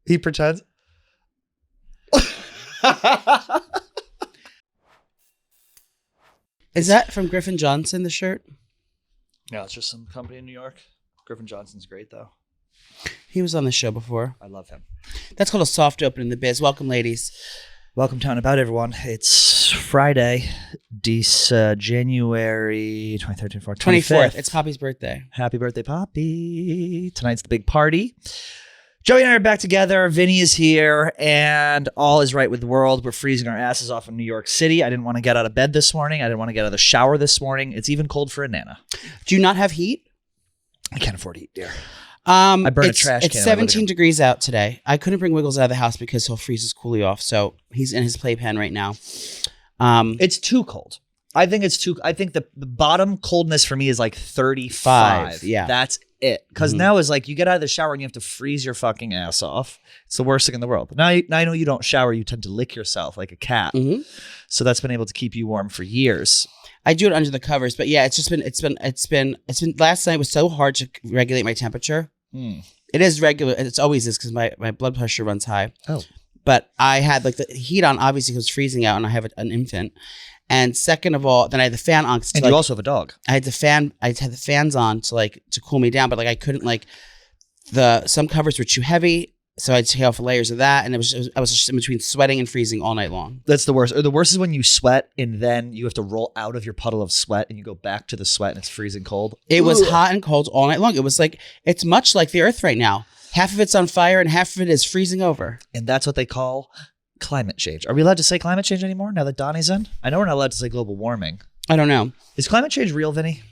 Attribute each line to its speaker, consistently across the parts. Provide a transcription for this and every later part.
Speaker 1: He pretends.
Speaker 2: Is that from Griffin Johnson, the shirt?
Speaker 1: No, it's just some company in New York. Griffin Johnson's great, though.
Speaker 2: He was on the show before.
Speaker 1: I love him.
Speaker 2: That's called a soft open in the biz. Welcome, ladies.
Speaker 1: Welcome to About everyone. It's Friday, January 23rd,
Speaker 2: 24th. It's Poppy's birthday.
Speaker 1: Happy birthday, Poppy. Tonight's the big party. Joey and I are back together. Vinny is here, and all is right with the world. We're freezing our asses off in New York City. I didn't want to get out of bed this morning. I didn't want to get out of the shower this morning. It's even cold for a Nana.
Speaker 2: Do you not have heat?
Speaker 1: I can't afford heat, dear. I burn a trash can.
Speaker 2: It's 17 degrees out today. I couldn't bring Wiggles out of the house because he'll freeze his coolie off. So he's in his playpen right now.
Speaker 1: It's too cold. I think the bottom coldness for me is like 35.
Speaker 2: Yeah.
Speaker 1: That's it. Because now is like you get out of the shower and you have to freeze your fucking ass off. It's the worst thing in the world. Now I know you don't shower. You tend to lick yourself like a cat. Mm-hmm. So that's been able to keep you warm for years. I
Speaker 2: do it under the covers, but yeah, it's been last night was so hard to regulate my temperature. It is regular. It's always is because my blood pressure runs high. Oh, but I had like the heat on, obviously because it was freezing out and I have an infant. And second of all, then I had the fan on.
Speaker 1: And you also have a dog.
Speaker 2: I had the fans on to cool me down, but like I couldn't some covers were too heavy. So I'd take off layers of that, and I was just in between sweating and freezing all night long. That's
Speaker 1: the worst. Or the worst is when you sweat, and then you have to roll out of your puddle of sweat, and you go back to the sweat, and it's freezing cold.
Speaker 2: It was hot and cold all night long. It was like, it's much like the Earth right now. Half of it's on fire, and half of it is freezing over.
Speaker 1: And that's what they call climate change. Are we allowed to say climate change anymore now that Donnie's in? I know we're not allowed to say global warming.
Speaker 2: I don't know.
Speaker 1: Is climate change real, Vinny?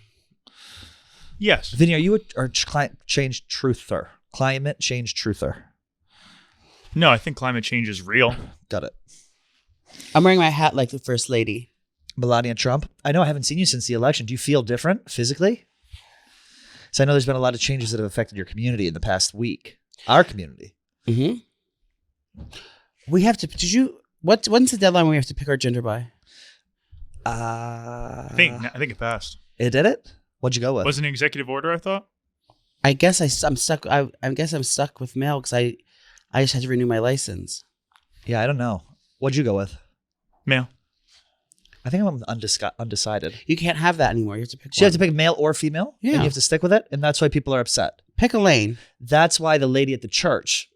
Speaker 3: Yes.
Speaker 1: Vinny, are you a climate change truther? Climate change truther?
Speaker 3: No, I think climate change is real.
Speaker 1: Got it.
Speaker 2: I'm wearing my hat like the first lady.
Speaker 1: Melania Trump. I know I haven't seen you since the election. Do you feel different physically? So I know there's been a lot of changes that have affected your community in the past week. Our community.
Speaker 2: Mm-hmm. We have to, when's the deadline when we have to pick our gender by?
Speaker 3: I think it passed.
Speaker 1: It did it? What'd you go with?
Speaker 3: Was it an executive order, I thought?
Speaker 2: I guess I'm stuck. I guess I'm stuck with male because I just had to renew my license.
Speaker 1: Yeah, I don't know. What'd you go with?
Speaker 3: Male.
Speaker 1: I think I'm undecided.
Speaker 2: You can't have that anymore. You have to pick.
Speaker 1: So you have to pick male or female?
Speaker 2: Yeah.
Speaker 1: And you have to stick with it? And that's why people are upset.
Speaker 2: Pick a lane.
Speaker 1: That's why the lady at the church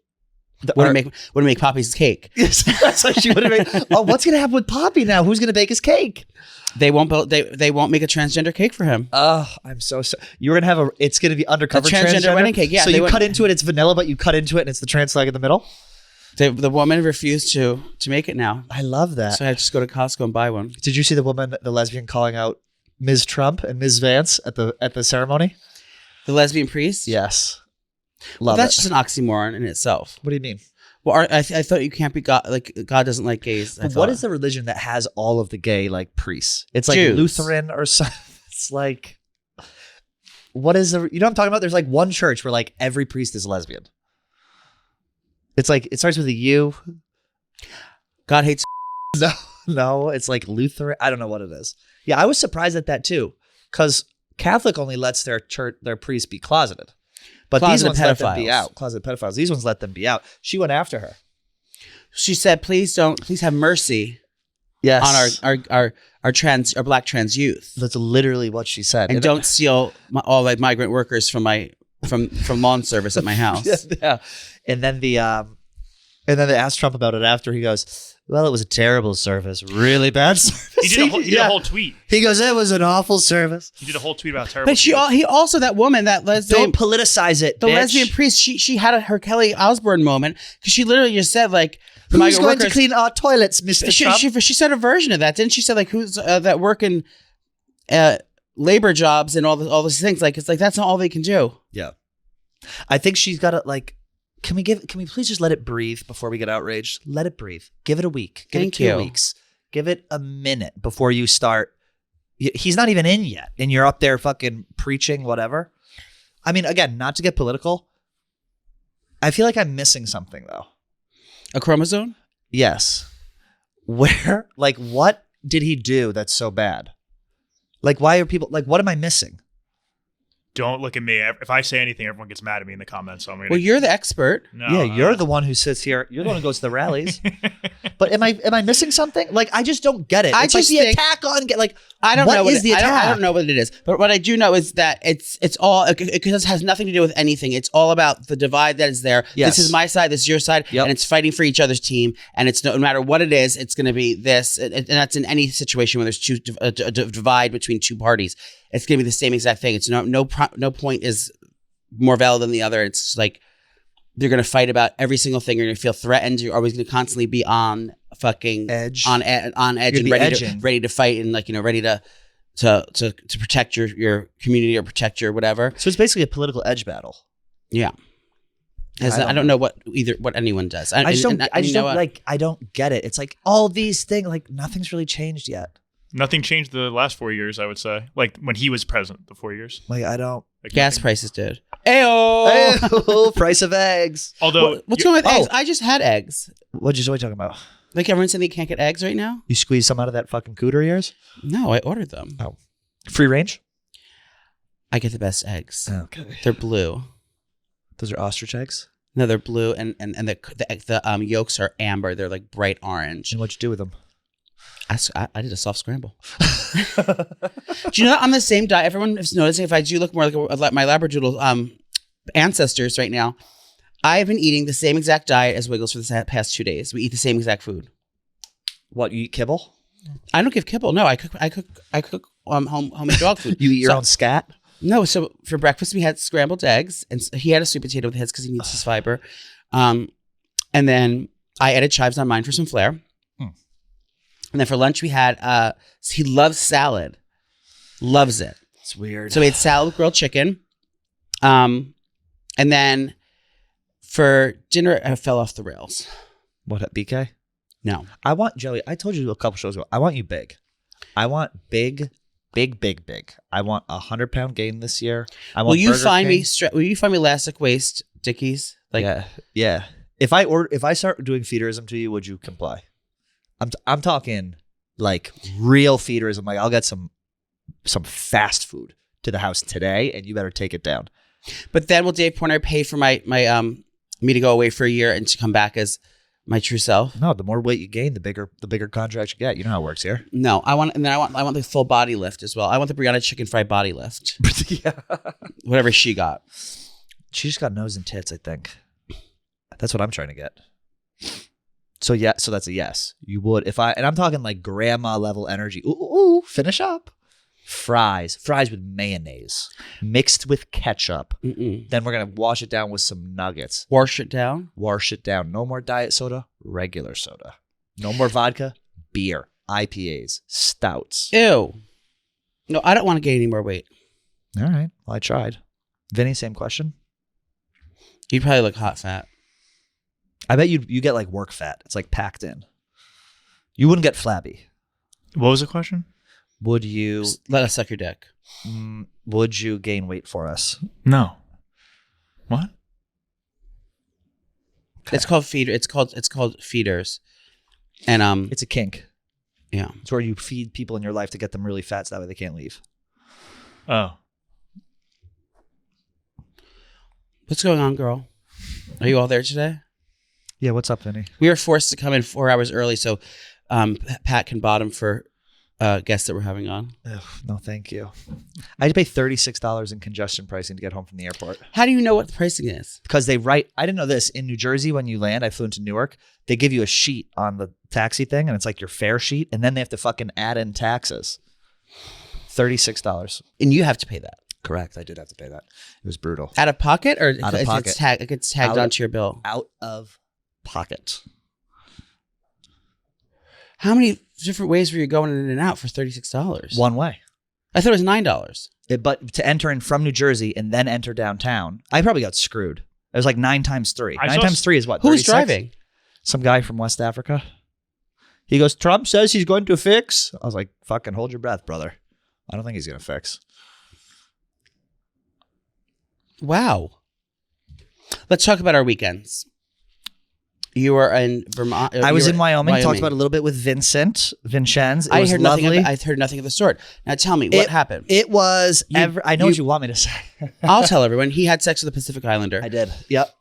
Speaker 2: wouldn't make Poppy's cake.
Speaker 1: Yes, that's why she wouldn't make. Oh, what's going to happen with Poppy now? Who's going to bake his cake?
Speaker 2: They won't make a transgender cake for him.
Speaker 1: Oh, I'm so sorry. You're going to have it's going to be undercover
Speaker 2: transgender wedding cake. Yeah.
Speaker 1: So you cut into it, it's vanilla, but you cut into it and it's the trans flag in the middle?
Speaker 2: The woman refused to make it now.
Speaker 1: I love that.
Speaker 2: So I had to just go to Costco and buy one.
Speaker 1: Did you see the lesbian calling out Ms. Trump and Ms. Vance at the ceremony?
Speaker 2: The lesbian priest?
Speaker 1: Yes.
Speaker 2: That's just an oxymoron in itself.
Speaker 1: What do you mean?
Speaker 2: Well, I thought you can't be God. Like God doesn't like gays.
Speaker 1: But what is the religion that has all of the gay priests? It's like
Speaker 2: Jews.
Speaker 1: Lutheran or something. It's like, what is the? You know what I'm talking about? There's like one church where like every priest is lesbian. It's like it starts with a U.
Speaker 2: God hates.
Speaker 1: No, it's like Lutheran. I don't know what it is. Yeah, I was surprised at that too, because Catholic only lets their priests be closeted. But these ones let them be out. Closet pedophiles. These ones let them be out. She went after her.
Speaker 2: She said, please have mercy
Speaker 1: yes.
Speaker 2: on our black trans youth.
Speaker 1: That's literally what she said.
Speaker 2: And don't steal all like migrant workers from lawn service at my house.
Speaker 1: Yeah. And then they asked Trump about it after. He goes, well, it was a terrible service. Really bad service.
Speaker 3: He did a whole tweet.
Speaker 1: He goes, it was an awful service.
Speaker 3: He did a whole tweet about terrible.
Speaker 2: But he also, that woman, that lesbian.
Speaker 1: Don't politicize it,
Speaker 2: the
Speaker 1: bitch.
Speaker 2: lesbian priest, she had her Kelly Osbourne moment because she literally just said like,
Speaker 1: who's going to clean our toilets, Mr. Trump?
Speaker 2: She said a version of that, didn't she? Said like, who's that work in labor jobs and all these things? Like, it's like that's not all they can do.
Speaker 1: Yeah, I think she's got to like. Can we please just let it breathe before we get outraged? Let it breathe. Give it a week. Give it 2 weeks. Give it a minute before you start. He's not even in yet, and you're up there fucking preaching whatever. I mean, again, not to get political. I feel like I'm missing something though.
Speaker 2: A chromosome?
Speaker 1: Yes. Where? Like, what did he do that's so bad? Like, why are people like? What am I missing?
Speaker 3: Don't look at me. If I say anything, everyone gets mad at me in the comments. So I'm gonna.
Speaker 2: Well, you're the expert.
Speaker 3: No,
Speaker 1: Yeah, you're the one who sits here. You're the one who goes to the rallies. But am I missing something? Like, I just don't get it.
Speaker 2: I
Speaker 1: It's
Speaker 2: just
Speaker 1: like the
Speaker 2: think-
Speaker 1: attack on like.
Speaker 2: I don't
Speaker 1: what
Speaker 2: know what
Speaker 1: is the
Speaker 2: I
Speaker 1: attack?
Speaker 2: don't know what it is, but what I do know is that it has nothing to do with anything. It's all about the divide that is there.
Speaker 1: Yes.
Speaker 2: This is my side, this is your side,
Speaker 1: Yep.
Speaker 2: and it's fighting for each other's team. And it's no matter what it is, it's going to be this, and that's in any situation where there's a divide between two parties. It's going to be the same exact thing. It's no point is more valid than the other. It's like they're going to fight about every single thing. You're going to feel threatened. You're always going to constantly be on fucking
Speaker 1: Edge.
Speaker 2: on edge, and ready to fight, and like ready to protect your community or protect your whatever.
Speaker 1: So it's basically a political edge battle.
Speaker 2: Yeah. I don't know what anyone does.
Speaker 1: I don't get it. It's like all these things, like nothing's really changed yet.
Speaker 3: Nothing changed the last 4 years, I would say. Like when he was president, the 4 years.
Speaker 1: Like I don't.
Speaker 3: Like
Speaker 2: Gas
Speaker 3: nothing.
Speaker 2: prices did. Ayo!
Speaker 1: Ayo, price of eggs.
Speaker 3: Although,
Speaker 2: What's wrong with eggs? I just had eggs.
Speaker 1: What are you talking about?
Speaker 2: Like everyone's saying they can't get eggs right now?
Speaker 1: You squeeze some out of that fucking cooter of yours?
Speaker 2: No, I ordered them.
Speaker 1: Oh. Free range?
Speaker 2: I get the best eggs.
Speaker 1: Okay.
Speaker 2: They're blue.
Speaker 1: Those are ostrich eggs?
Speaker 2: No, they're blue, and the yolks are amber. They're like bright orange.
Speaker 1: And what'd you do with them?
Speaker 2: I did a soft scramble. Do you know that I'm the same diet? Everyone is noticing if I do look more like my Labradoodle ancestors right now. I have been eating the same exact diet as Wiggles for the past 2 days. We eat the same exact food.
Speaker 1: What, you eat kibble?
Speaker 2: I don't give kibble. No, I cook homemade dog food.
Speaker 1: You eat your own scat?
Speaker 2: No, so for breakfast we had scrambled eggs, and he had a sweet potato with his because he needs his fiber. And then I added chives on mine for some flair. And then for lunch we had he loves salad. Loves it.
Speaker 1: It's weird.
Speaker 2: So we had salad with grilled chicken. And then for dinner I fell off the rails.
Speaker 1: What, at BK?
Speaker 2: No.
Speaker 1: I want, Joey, I told you a couple shows ago, I want you big. I want big. I want 100-pound gain this year. Will you find me elastic waist Dickies? Like, yeah. If I start doing feederism to you, would you comply? I'm talking like real feederism. Like I'll get some fast food to the house today, and you better take it down.
Speaker 2: But then will Dave Portnoy pay for my me to go away for a year and to come back as my true self?
Speaker 1: No, the more weight you gain, the bigger contract you get. You know how it works here.
Speaker 2: No, I want the full body lift as well. I want the Brianna chicken fried body lift.
Speaker 1: Yeah.
Speaker 2: Whatever she got.
Speaker 1: She just got nose and tits, I think. That's what I'm trying to get. So yeah, so that's a yes. You would and I'm talking like grandma level energy. Ooh, finish up. Fries with mayonnaise mixed with ketchup. Then we're gonna wash it down with some nuggets.
Speaker 2: Wash it down.
Speaker 1: No more diet soda, regular soda. No more vodka, beer, IPAs, stouts.
Speaker 2: Ew. No, I don't want to gain any more weight.
Speaker 1: All right. Well, I tried. Vinny, same question.
Speaker 2: You'd probably look hot fat.
Speaker 1: I bet you get like work fat. It's like packed in. You wouldn't get flabby.
Speaker 3: What was the question?
Speaker 1: Would you
Speaker 2: let us suck your dick?
Speaker 1: Would you gain weight for us?
Speaker 3: No. What?
Speaker 2: Okay. It's called feeders, and
Speaker 1: it's a kink.
Speaker 2: Yeah,
Speaker 1: it's where you feed people in your life to get them really fat, so that way they can't leave.
Speaker 3: Oh.
Speaker 2: What's going on, girl? Are you all there today?
Speaker 1: Yeah. What's up, Vinny?
Speaker 2: We were forced to come in 4 hours early, so Pat can bottom for guests that we're having on.
Speaker 1: Ugh, no, thank you. I had to pay $36 in congestion pricing to get home from the airport.
Speaker 2: How do you know what the pricing is?
Speaker 1: Because they write, I didn't know this, in New Jersey when you land, I flew into Newark, they give you a sheet on the taxi thing, and it's like your fare sheet, and then they have to fucking add in taxes. $36.
Speaker 2: And you have to pay that.
Speaker 1: Correct. I did have to pay that. It was brutal.
Speaker 2: Out of pocket, or
Speaker 1: out of pocket.
Speaker 2: It gets tagged onto your bill?
Speaker 1: Out of pocket.
Speaker 2: How many different ways were you going in and out for $36?
Speaker 1: One way.
Speaker 2: I thought it was $9.
Speaker 1: But to enter in from New Jersey and then enter downtown, I probably got screwed. It was like 9 times 3. 9 times 3 is what? 36?
Speaker 2: Who's driving?
Speaker 1: Some guy from West Africa. He goes, Trump says he's going to fix. I was like, fucking hold your breath, brother. I don't think he's going to fix.
Speaker 2: Wow. Let's talk about our weekends. You were in Vermont.
Speaker 1: I was in Wyoming. Talked about it a little bit with Vincenz. It was lovely.
Speaker 2: I heard nothing of the sort. Now tell me what happened.
Speaker 1: It was. I know what you want me to say.
Speaker 2: I'll tell everyone. He had sex with a Pacific Islander.
Speaker 1: I did. Yep.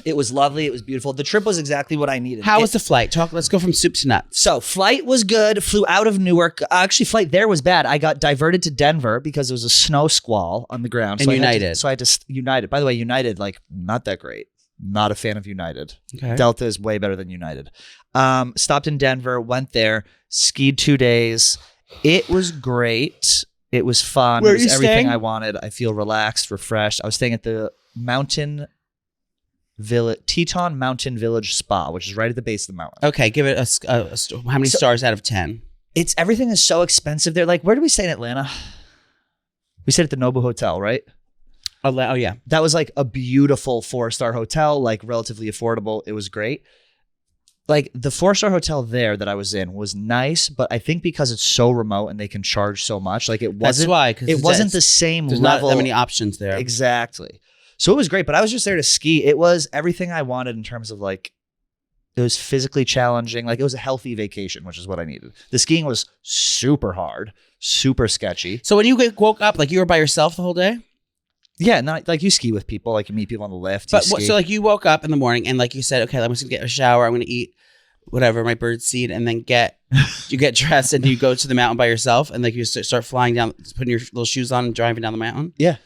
Speaker 1: It was lovely. It was beautiful. The trip was exactly what I needed.
Speaker 2: How was the flight? Let's go from soup to nuts.
Speaker 1: So flight was good. Flew out of Newark. Actually, flight there was bad. I got diverted to Denver because there was a snow squall on the ground.
Speaker 2: And United.
Speaker 1: So I had to United. By the way, United, like, not that great. Not a fan of United.
Speaker 2: Okay.
Speaker 1: Delta is way better than United. Stopped in Denver, went there, skied 2 days. It was great. It was fun.
Speaker 2: Where
Speaker 1: it was
Speaker 2: are you
Speaker 1: everything
Speaker 2: staying?
Speaker 1: I wanted. I feel relaxed, refreshed. I was staying at the Teton Mountain Village Spa, which is right at the base of the mountain.
Speaker 2: Okay, give it how many stars out of 10?
Speaker 1: It's everything is so expensive there. Like, where did we stay in Atlanta? We stayed at the Nobu Hotel, right?
Speaker 2: Oh yeah,
Speaker 1: that was like a beautiful 4-star hotel, like relatively affordable. It was great. Like the 4-star hotel there that I was in was nice, but I think because it's so remote and they can charge so much, like it wasn't.
Speaker 2: That's why, because
Speaker 1: it wasn't the same
Speaker 2: there's
Speaker 1: level.
Speaker 2: Not that many options there.
Speaker 1: Exactly. So it was great, but I was just there to ski. It was everything I wanted in terms of like, it was physically challenging. Like it was a healthy vacation, which is what I needed. The skiing was super hard, super sketchy.
Speaker 2: So when you woke up, like you were by yourself the whole day?
Speaker 1: Yeah, not like you ski with people, like you meet people on the lift.
Speaker 2: But so like you woke up in the morning and like you said, okay, I'm just gonna get a shower. I'm gonna eat whatever my bird seed, and then you get dressed and you go to the mountain by yourself, and like you start flying down, putting your little shoes on and driving down the mountain.
Speaker 1: Yeah.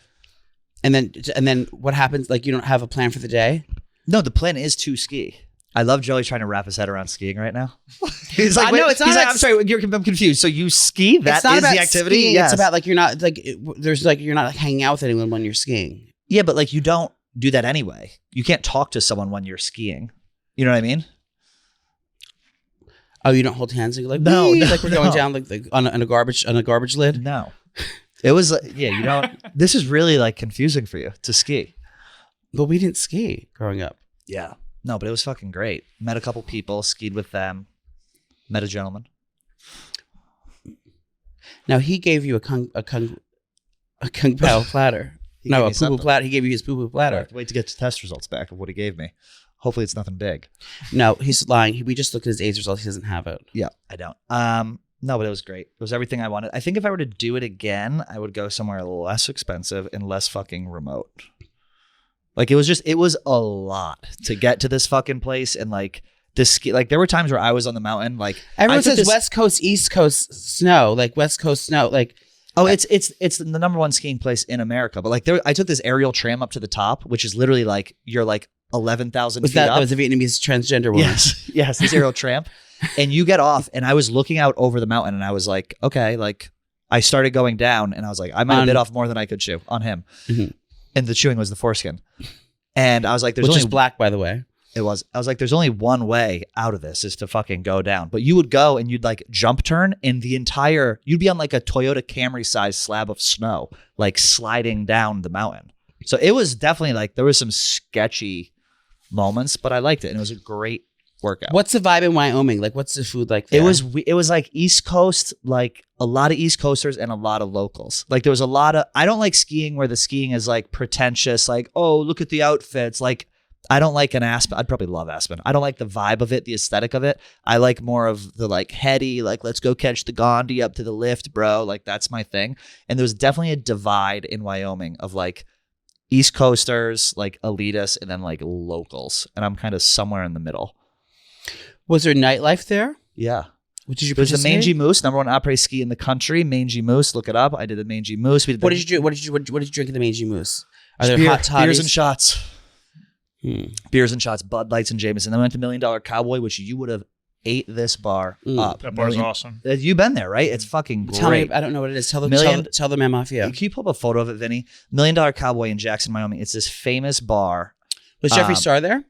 Speaker 2: And then what happens? Like you don't have a plan for the day?
Speaker 1: No, the plan is to ski. I love Joey trying to wrap his head around skiing right now. He's
Speaker 2: like,
Speaker 1: no, it's not. I'm sorry, I'm confused. So you ski? That is the activity?
Speaker 2: Skiing.
Speaker 1: Yes.
Speaker 2: It's about like you're not like there's like you're not like hanging out with anyone when you're skiing.
Speaker 1: Yeah, but like you don't do that anyway. You can't talk to someone when you're skiing. You know what I mean?
Speaker 2: Oh, you don't hold hands and you're like,
Speaker 1: no,
Speaker 2: like we're going down like on a garbage lid.
Speaker 1: No, it was you don't. This is really like confusing for you to ski.
Speaker 2: But we didn't ski growing up.
Speaker 1: Yeah. No, but it was fucking great. Met a couple people, skied with them. Met a gentleman.
Speaker 2: Now he gave you a kung pao platter. No, a poo poo platter. He gave you his poo poo platter.
Speaker 1: I have to wait to get the test results back of what he gave me. Hopefully it's nothing big.
Speaker 2: No, he's lying. We just looked at his AIDS results. He doesn't have it.
Speaker 1: Yeah, I don't. No, but it was great. It was everything I wanted. I think if I were to do it again, I would go somewhere less expensive and less fucking remote. Like it was a lot to get to this fucking place, and like this ski. Like there were times where I was on the mountain. Like
Speaker 2: everyone says West Coast, East Coast snow. Like West Coast snow. Like
Speaker 1: it's the number one skiing place in America. But like I took this aerial tram up to the top, which is literally like you're like 11,000 feet up.
Speaker 2: That was a Vietnamese transgender woman.
Speaker 1: Yes, this aerial tram, and you get off, and I was looking out over the mountain, and I was like, okay, like I started going down, and I was like, I might have bit off more than I could chew on him. Mm-hmm. And the chewing was the foreskin. And I was like,
Speaker 2: which is black, by the way.
Speaker 1: It was. I was like, there's only one way out of this is to fucking go down. But you would go and you'd like jump turn, and you'd be on like a Toyota Camry sized slab of snow, like sliding down the mountain. So it was definitely like, there was some sketchy moments, but I liked it. And it was a great workout.
Speaker 2: What's the vibe in Wyoming? Like, what's the food like there?
Speaker 1: It was like East Coast, like a lot of East Coasters and a lot of locals. Like there was a lot of, I don't like skiing where the skiing is like pretentious, like, oh, look at the outfits. Like I don't like an Aspen. I'd probably love Aspen. I don't like the vibe of it, the aesthetic of it. I like more of the like heady, like let's go catch the Gandhi up to the lift, bro. Like that's my thing. And there was definitely a divide in Wyoming of like East Coasters, like elitists, and then like locals. And I'm kind of somewhere in the middle.
Speaker 2: Was there nightlife there?
Speaker 1: Yeah.
Speaker 2: What did you
Speaker 1: There's the Mangy Moose, number one après ski in the country. Mangy Moose, look it up. I did the Mangy Moose.
Speaker 2: What did you drink in the Mangy Moose? Are there hot toddies?
Speaker 1: Beers and shots. Beers and shots, Bud Lights and Jameson. Then we went to $1 Million Cowboy, which you would have ate this bar up.
Speaker 3: That bar's awesome.
Speaker 1: You've been there, right? It's fucking great.
Speaker 2: Tell me, I don't know what it is. Tell them Mafia.
Speaker 1: Can you pull up a photo of it, Vinny? $1 Million Cowboy in Jackson, Wyoming. It's this famous bar.
Speaker 2: Was Jeffree Star there?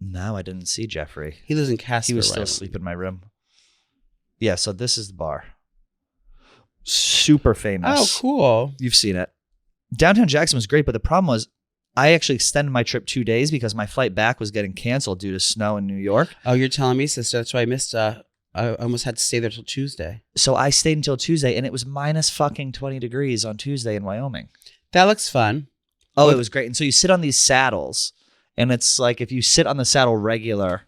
Speaker 1: No, I didn't see Jeffree.
Speaker 2: He lives in Casper.
Speaker 1: He was still asleep in my room. Yeah, so this is the bar. Super famous.
Speaker 2: Oh, cool.
Speaker 1: You've seen it. Downtown Jackson was great, but the problem was I actually extended my trip 2 days because my flight back was getting canceled due to snow in New York.
Speaker 2: Oh, you're telling me, sister. That's why I missed. I almost had to stay there till Tuesday.
Speaker 1: So I stayed until Tuesday, and it was minus fucking 20 degrees on Tuesday in Wyoming.
Speaker 2: That looks fun.
Speaker 1: Oh, it was great. And so you sit on these saddles, And it's like if you sit on the saddle regular,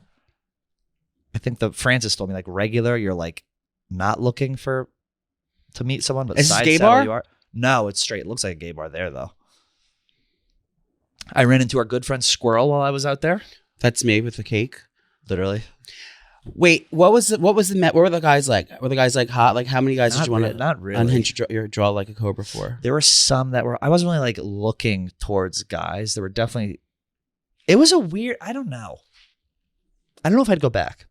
Speaker 1: I think Francis told me like regular, you're like not looking to meet someone, but
Speaker 2: is
Speaker 1: side
Speaker 2: this gay
Speaker 1: saddle
Speaker 2: bar?
Speaker 1: you are. No, it's straight. It looks like a gay bar there though. I ran into our good friend Squirrel while I was out there.
Speaker 2: That's me with the cake.
Speaker 1: Literally.
Speaker 2: Wait, what was the what were the guys like? Were the guys like hot? Like how many guys did you want to
Speaker 1: not really
Speaker 2: unhinge your jaw like a cobra for?
Speaker 1: There were some that were, I wasn't really like looking towards guys. There were definitely, it was a weird, I don't know if I'd go back.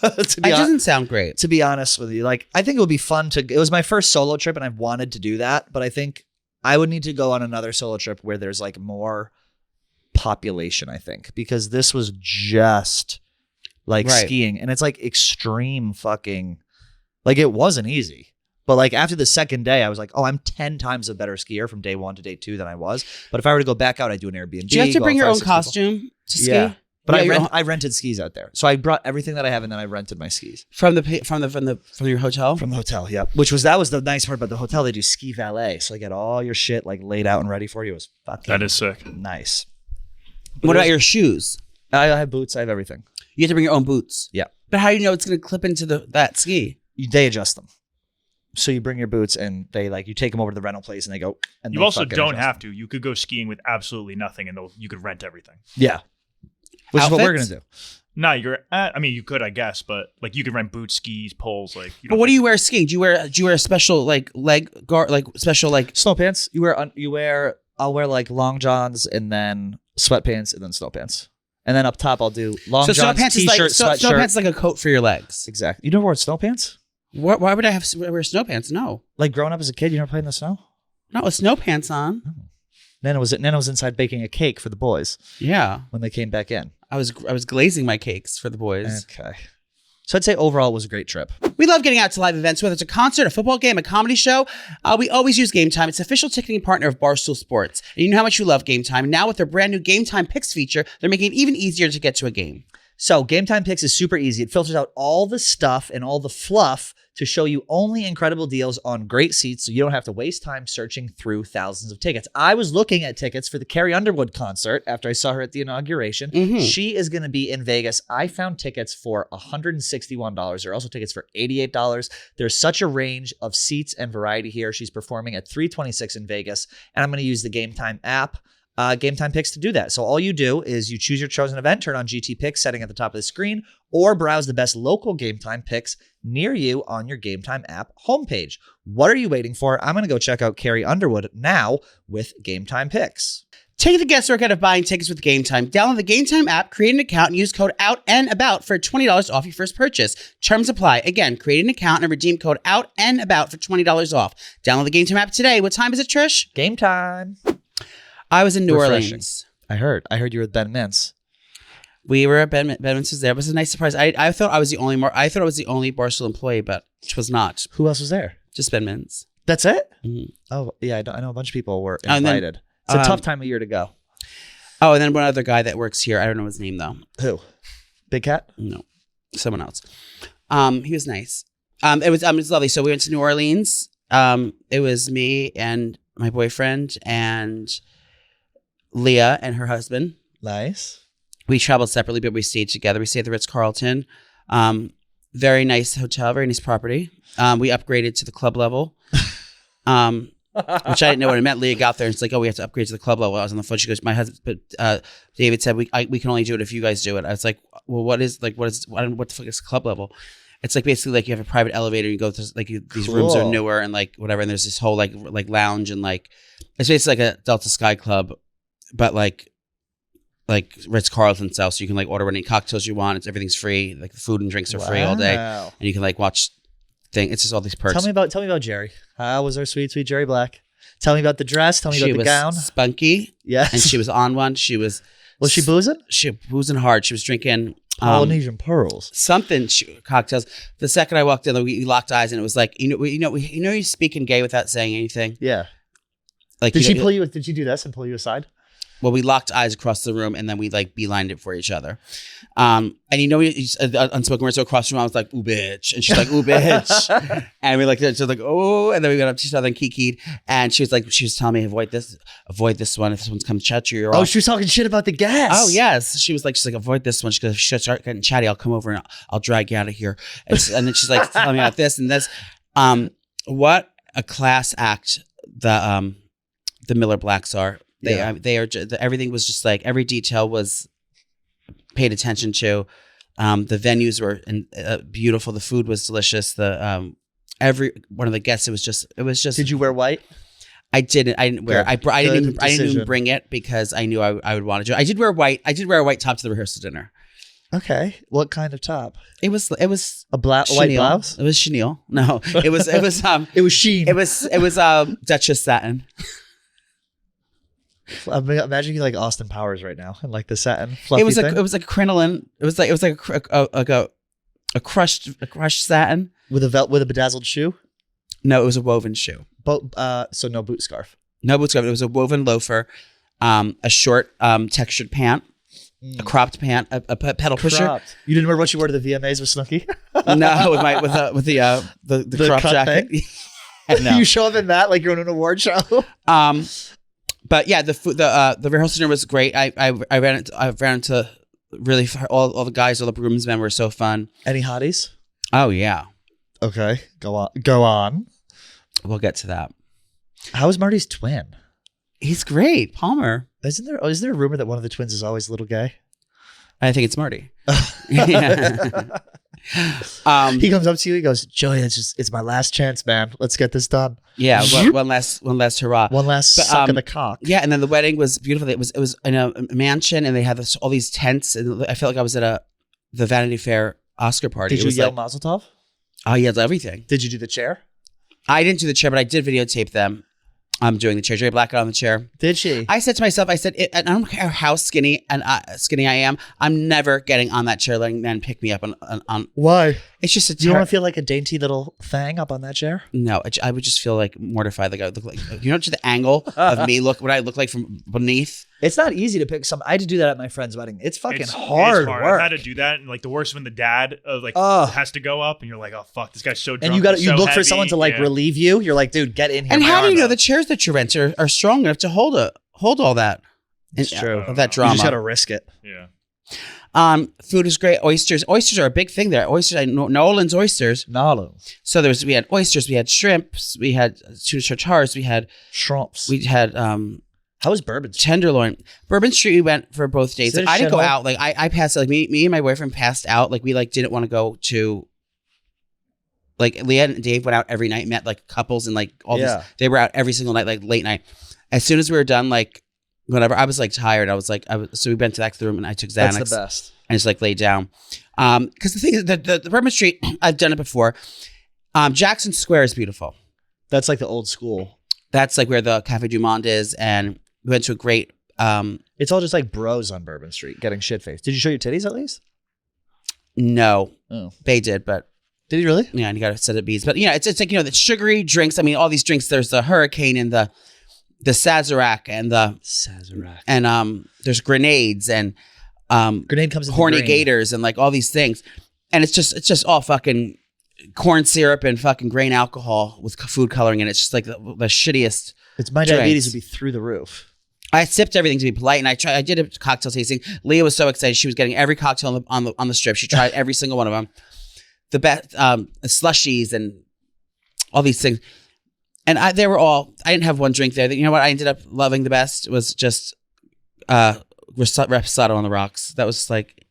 Speaker 2: It doesn't sound great.
Speaker 1: To be honest with you, like I think it would be fun it was my first solo trip and I've wanted to do that, but I think I would need to go on another solo trip where there's like more population, I think, because this was just like skiing and it's like extreme fucking, like it wasn't easy. But like after the second day, I was like, oh, I'm 10 times a better skier from day 1 to day 2 than I was. But if I were to go back out, I'd do an Airbnb.
Speaker 2: Do you have to bring your own costume to ski?
Speaker 1: Yeah. But I rented skis out there. So I brought everything that I have and then I rented my skis.
Speaker 2: From your hotel?
Speaker 1: From the hotel, yeah. That was the nice part about the hotel. They do ski valet. So I get all your shit like laid out and ready for you. It was fucking
Speaker 3: That is sick.
Speaker 1: Nice.
Speaker 2: What about your shoes?
Speaker 1: I have boots. I have everything.
Speaker 2: You have to bring your own boots.
Speaker 1: Yeah.
Speaker 2: But how do you know it's going to clip into that ski?
Speaker 1: They adjust them. So you bring your boots and they you take them over to the rental place and they go. And
Speaker 3: you also don't have to. You could go skiing with absolutely nothing and you could rent everything.
Speaker 1: Yeah. Which is what we're going to do.
Speaker 3: No, you could, I guess, but like you could rent boots, skis, poles. Like,
Speaker 2: but what do you wear skiing? Do you wear a special like leg guard, like special like
Speaker 1: snow pants? I'll wear like long johns and then sweatpants and then snow pants. And then up top, I'll do long johns, t-shirt, sweatshirt.
Speaker 2: Snow pants is like a coat for your legs.
Speaker 1: Exactly. You never wore snow pants?
Speaker 2: Why would I wear snow pants? No.
Speaker 1: Like growing up as a kid, you never played in the snow?
Speaker 2: Not with snow pants on.
Speaker 1: Oh. Nana was inside baking a cake for the boys.
Speaker 2: Yeah.
Speaker 1: When they came back in.
Speaker 2: I was glazing my cakes for the boys.
Speaker 1: Okay. So I'd say overall it was a great trip.
Speaker 2: We love getting out to live events, whether it's a concert, a football game, a comedy show. We always use Gametime. It's the official ticketing partner of Barstool Sports. And you know how much you love Gametime. Now with their brand new Gametime Picks feature, they're making it even easier to get to a game. So Gametime Picks is super easy. It filters out all the stuff and all the fluff to show you only incredible deals on great seats so you don't have to waste time searching through thousands of tickets. I was looking at tickets for the Carrie Underwood concert after I saw her at the inauguration. Mm-hmm. She is going to be in Vegas. I found tickets for $161. There are also tickets for $88. There's such a range of seats and variety here. She's performing at $326 in Vegas, and I'm going to use the Gametime app. Gametime Picks to do that. So all you do is you choose your chosen event, turn on GT Picks setting at the top of the screen, or browse the best local Gametime Picks near you on your Gametime app homepage. What are you waiting for? I'm going to go check out Carrie Underwood now with Gametime Picks. Take the guesswork out of buying tickets with Gametime. Download the Gametime app, create an account, and use code OUTANDABOUT for $20 off your first purchase. Terms apply. Again, create an account and redeem code OUTANDABOUT for $20 off. Download the Gametime app today. What time is it, Trish?
Speaker 1: Game time.
Speaker 2: I was in New Orleans.
Speaker 1: I heard you were at Ben Mintz.
Speaker 2: We were at Ben Mintz was there. It was a nice surprise. I thought I was the only Barstool employee, but it was not.
Speaker 1: Who else was there?
Speaker 2: Just Ben Mintz.
Speaker 1: That's it?
Speaker 2: Mm-hmm.
Speaker 1: Oh, yeah. I know a bunch of people were invited. It's a tough time of year to go.
Speaker 2: Oh, and then one other guy that works here. I don't know his name though.
Speaker 1: Who? Big Cat?
Speaker 2: No, someone else. He was nice. It was lovely. So we went to New Orleans. It was me and my boyfriend and Leah and her husband.
Speaker 1: Nice.
Speaker 2: We traveled separately, but we stayed together. We stayed at the Ritz-Carlton. Very nice hotel, very nice property. We upgraded to the club level, which I didn't know what it meant. Leah got there and it's like, oh, we have to upgrade to the club level. I was on the phone. She goes, my husband, but David said, we can only do it if you guys do it. I was like, well, what the fuck is club level? It's like basically like you have a private elevator. You go to like these rooms are newer and like whatever. And there's this whole like lounge and like it's basically like a Delta Sky Club, but like Ritz-Carlton style. So you can like order any cocktails you want. Everything's free. Like the food and drinks are free all day, and you can like watch thing. It's just all these perks.
Speaker 1: Tell me about Jerry. How was our sweet Jerry Black? Tell me about the dress. Tell me about the gown.
Speaker 2: She was spunky.
Speaker 1: Yes.
Speaker 2: And she was on one. She was.
Speaker 1: Was she boozing?
Speaker 2: She was boozing hard. She was drinking
Speaker 1: Polynesian pearls.
Speaker 2: Cocktails. The second I walked in, we locked eyes, and it was like you speak in gay without saying anything.
Speaker 1: Yeah.
Speaker 2: Like
Speaker 1: did she do this and pull you aside?
Speaker 2: Well, we locked eyes across the room, and then we like beelined it for each other. And unspoken words, so across the room, I was like, "Ooh, bitch," and she's like, "Ooh, bitch," and we like, she's like, "Oh," and then we went up to each other and kikied, and she was telling me, avoid this one. If this one's come to chat you, you're off.
Speaker 1: She was talking shit about the gas.
Speaker 2: Oh yes, she's like, avoid this one. She goes, if she start getting chatty, I'll come over and I'll drag you out of here. And then she's like telling me about this and this. What a class act the Miller Blacks are. They are. Everything was just like every detail was paid attention to. The venues were beautiful. The food was delicious. Every one of the guests, it was just.
Speaker 1: Did you wear white?
Speaker 2: I didn't. I didn't wear. I didn't even bring it because I knew I would want to do it. I did wear white. I did wear a white top to the rehearsal dinner.
Speaker 1: Okay. What kind of top?
Speaker 2: It was
Speaker 1: a white blouse.
Speaker 2: It was chenille. No, it was it was
Speaker 1: sheen.
Speaker 2: It was Duchess satin.
Speaker 1: Imagine you like Austin Powers right now and like the satin fluffy
Speaker 2: it was
Speaker 1: thing.
Speaker 2: It was like crinoline. It was like a crushed satin
Speaker 1: with a bedazzled shoe.
Speaker 2: No, it was a woven shoe.
Speaker 1: So no boot scarf.
Speaker 2: No boot scarf. It was a woven loafer, a short textured pant, a cropped pant, a pedal pusher.
Speaker 1: You didn't wear what you wore to the VMAs with Snooki?
Speaker 2: No, with the crop jacket.
Speaker 1: No. You show up in that like you're on an award show.
Speaker 2: But yeah, the rehearsal dinner was great. I ran into really all the guys, all the groomsmen were so fun.
Speaker 1: Any hotties?
Speaker 2: Oh yeah.
Speaker 1: Okay, go on.
Speaker 2: We'll get to that.
Speaker 1: How is Marty's twin?
Speaker 2: He's great, Palmer.
Speaker 1: Is there a rumor that one of the twins is always a little gay?
Speaker 2: I think it's Marty.
Speaker 1: He comes up to you. He goes, "Joey, it's my last chance, man. Let's get this done."
Speaker 2: Yeah, one last hurrah.
Speaker 1: One last suck of the cock.
Speaker 2: Yeah, and then the wedding was beautiful. It was in a mansion, and they had all these tents. And I felt like I was at the Vanity Fair Oscar party.
Speaker 1: Did you yell Mazel Tov?
Speaker 2: I yelled everything.
Speaker 1: Did you do the chair?
Speaker 2: I didn't do the chair, but I did videotape them. I'm doing the chair. Jerry Black got on the chair.
Speaker 1: Did she?
Speaker 2: I said to myself, I don't care how skinny I am. I'm never getting on that chair letting men pick me up on. Why? It's just
Speaker 1: you don't want to feel like a dainty little thing up on that chair?
Speaker 2: No, I would just feel like mortified. Like I would look like, just the angle of me what I look like from beneath.
Speaker 1: It's not easy to pick some. I had to do that at my friend's wedding. It's fucking hard work.
Speaker 3: I've had to do that, and like the worst when the dad has to go up, and you're like, oh fuck, this guy's so drunk.
Speaker 1: And you look for someone to like relieve you. You're like, dude, get in here.
Speaker 2: And how do you know the chairs that you rent are strong enough to hold all that?
Speaker 1: It's true.
Speaker 2: That drama.
Speaker 1: You just gotta risk it.
Speaker 3: Yeah.
Speaker 2: Food is great. Oysters are a big thing there. Oysters, Nolan's oysters.
Speaker 1: Nolan's.
Speaker 2: So we had oysters, we had shrimps, we had tuna tartars, we had
Speaker 1: shrimps,
Speaker 2: we had
Speaker 1: how was Bourbon Street?
Speaker 2: Tenderloin. Bourbon Street we went for both days. Like, I didn't go out. Like I passed. Like me and my boyfriend passed out. Like we didn't want to go to. Like Leah and Dave went out every night, met like couples and like all this. They were out every single night, like late night. As soon as we were done, like whatever, I was like tired. So we went back to the room and I took Xanax.
Speaker 1: That's the best.
Speaker 2: And just like laid down. Because the thing is, the Bourbon Street, I've done it before. Jackson Square is beautiful.
Speaker 1: That's like the old school.
Speaker 2: That's like where the Cafe Du Monde is, and we went to a great.
Speaker 1: It's all just like bros on Bourbon Street getting shit faced. Did you show your titties at least?
Speaker 2: No.
Speaker 1: Oh.
Speaker 2: They did, but.
Speaker 1: Did he really?
Speaker 2: Yeah, and you got to set it bees. But yeah, it's like, the sugary drinks. I mean, all these drinks, there's the Hurricane and the Sazerac and the.
Speaker 1: Sazerac.
Speaker 2: And there's grenades and.
Speaker 1: Grenade comes in
Speaker 2: horny gators and like all these things. And it's just all fucking corn syrup and fucking grain alcohol with food coloring in it. It's just like the shittiest.
Speaker 1: It's my diabetes would be through the roof.
Speaker 2: I sipped everything to be polite, and I did a cocktail tasting. Leah was so excited; she was getting every cocktail on the strip. She tried every single one of them, the best slushies and all these things. And they were all. I didn't have one drink there. You know what? I ended up loving the best was just Reposado on the rocks. That was like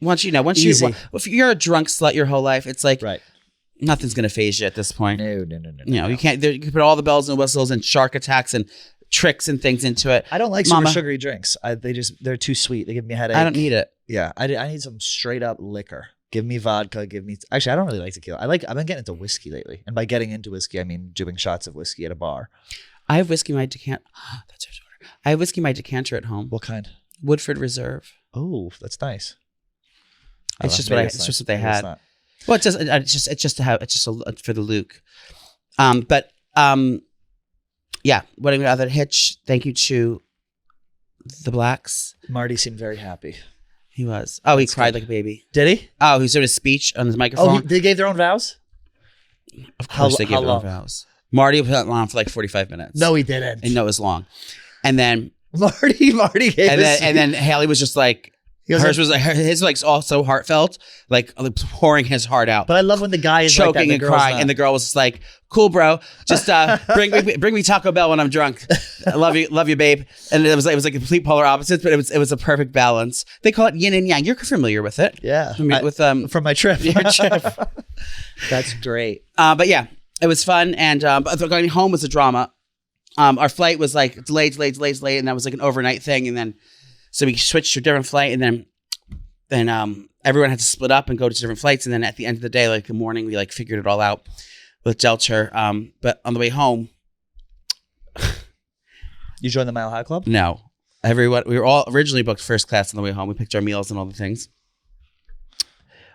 Speaker 2: once if you're a drunk slut your whole life, it's like nothing's gonna phase you at this point. No. You can't. You can put all the bells and whistles and shark attacks and tricks and things into it.
Speaker 1: I don't like super sugary drinks. They're too sweet. They give me a headache.
Speaker 2: I don't need it.
Speaker 1: Yeah, I need some straight up liquor. Give me vodka. Actually, I don't really like tequila. I've been getting into whiskey lately, and by getting into whiskey, I mean doing shots of whiskey at a bar.
Speaker 2: I have whiskey in my decanter. I have whiskey in my decanter at home.
Speaker 1: What kind?
Speaker 2: Woodford Reserve.
Speaker 1: Oh, that's nice.
Speaker 2: It's just what they had. Well, it's just for the Luke. Yeah. What other hitch? Thank you to the blacks.
Speaker 1: Marty seemed very happy.
Speaker 2: He was. Oh, he cried like a baby.
Speaker 1: Did he?
Speaker 2: Oh, he was doing a speech on his microphone.
Speaker 1: Oh, they gave their own vows?
Speaker 2: Of course they gave their own vows. Marty was on for like 45 minutes.
Speaker 1: No, he didn't.
Speaker 2: And no, it was long. And then
Speaker 1: Marty gave
Speaker 2: and then Haley was just like, his was like all so heartfelt, like pouring his heart out.
Speaker 1: But I love when the guy is
Speaker 2: choking
Speaker 1: like that,
Speaker 2: and crying, and the girl was just like, "Cool, bro. Just bring me Taco Bell when I'm drunk. I love you, babe." And it was like complete polar opposites, but it was a perfect balance. They call it yin and yang. You're familiar with it,
Speaker 1: yeah?
Speaker 2: From
Speaker 1: my trip.
Speaker 2: Your trip.
Speaker 1: That's great.
Speaker 2: But yeah, it was fun, and going home was a drama. Our flight was like delayed, and that was like an overnight thing, and then. So we switched to a different flight, and then everyone had to split up and go to different flights. And then at the end of the day, like the morning, we like figured it all out with Delcher. But on the way home,
Speaker 1: you joined the Mile High Club?
Speaker 2: No, we were all originally booked first class on the way home. We picked our meals and all the things.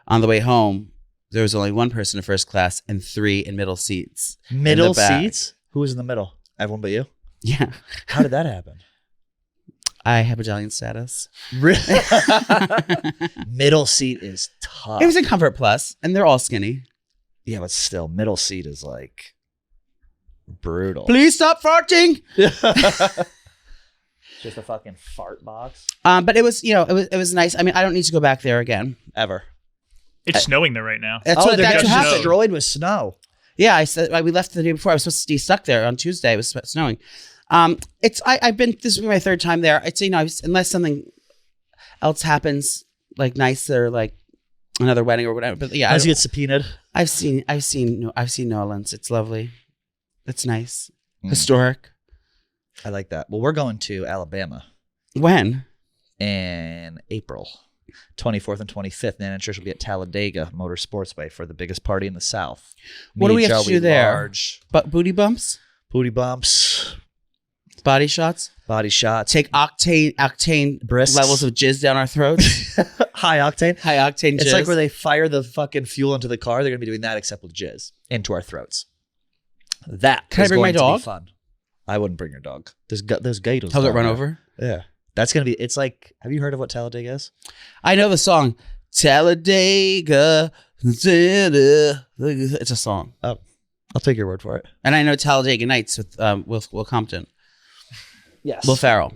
Speaker 2: On the way home, there was only one person in first class and 3 in middle seats.
Speaker 1: Middle seats? Who was in the middle? Everyone but you?
Speaker 2: Yeah.
Speaker 1: How did that happen?
Speaker 2: I have medallion status.
Speaker 1: Really? Middle seat is tough.
Speaker 2: It was in Comfort Plus, and they're all skinny.
Speaker 1: Yeah, but still, middle seat is like brutal.
Speaker 2: Please stop farting.
Speaker 1: Just a fucking fart box.
Speaker 2: But it was, it was nice. I mean, I don't need to go back there again
Speaker 1: ever.
Speaker 3: It's snowing there right now.
Speaker 2: That's what
Speaker 1: they're
Speaker 2: happened.
Speaker 1: Destroyed with snow.
Speaker 2: Yeah, I said we left the day before. I was supposed to be stuck there on Tuesday. It was snowing. I've been. This will be my 3rd time there. It's unless something else happens, like nicer, like another wedding or whatever. But yeah,
Speaker 1: Unless you get subpoenaed.
Speaker 2: I've seen Nolans. It's lovely. It's nice, historic.
Speaker 1: I like that. Well, we're going to Alabama.
Speaker 2: When?
Speaker 1: In April. 24th and 25th. Nana and Trish will be at Talladega Motor Sportsway for the biggest party in the South.
Speaker 2: What do we have to do there?
Speaker 1: Large.
Speaker 2: But booty bumps?
Speaker 1: Booty bumps.
Speaker 2: Body shots?
Speaker 1: Body shots.
Speaker 2: Take octane
Speaker 1: Brisks.
Speaker 2: levels of jizz down our throats?
Speaker 1: High octane.
Speaker 2: High octane jizz.
Speaker 1: It's like where they fire the fucking fuel into the car. They're going to be doing that except with jizz into our throats. That
Speaker 2: Can I bring my dog?
Speaker 1: Be fun. I wouldn't bring your dog. There's gators.
Speaker 2: He'll get run over?
Speaker 1: Yeah. That's going to be, it's like, have you heard of what Talladega is?
Speaker 2: I know the song. Talladega. It's a song.
Speaker 1: Oh, I'll take your word for it.
Speaker 2: And I know Talladega Nights with Will Compton.
Speaker 1: Yes.
Speaker 2: Will Ferrell.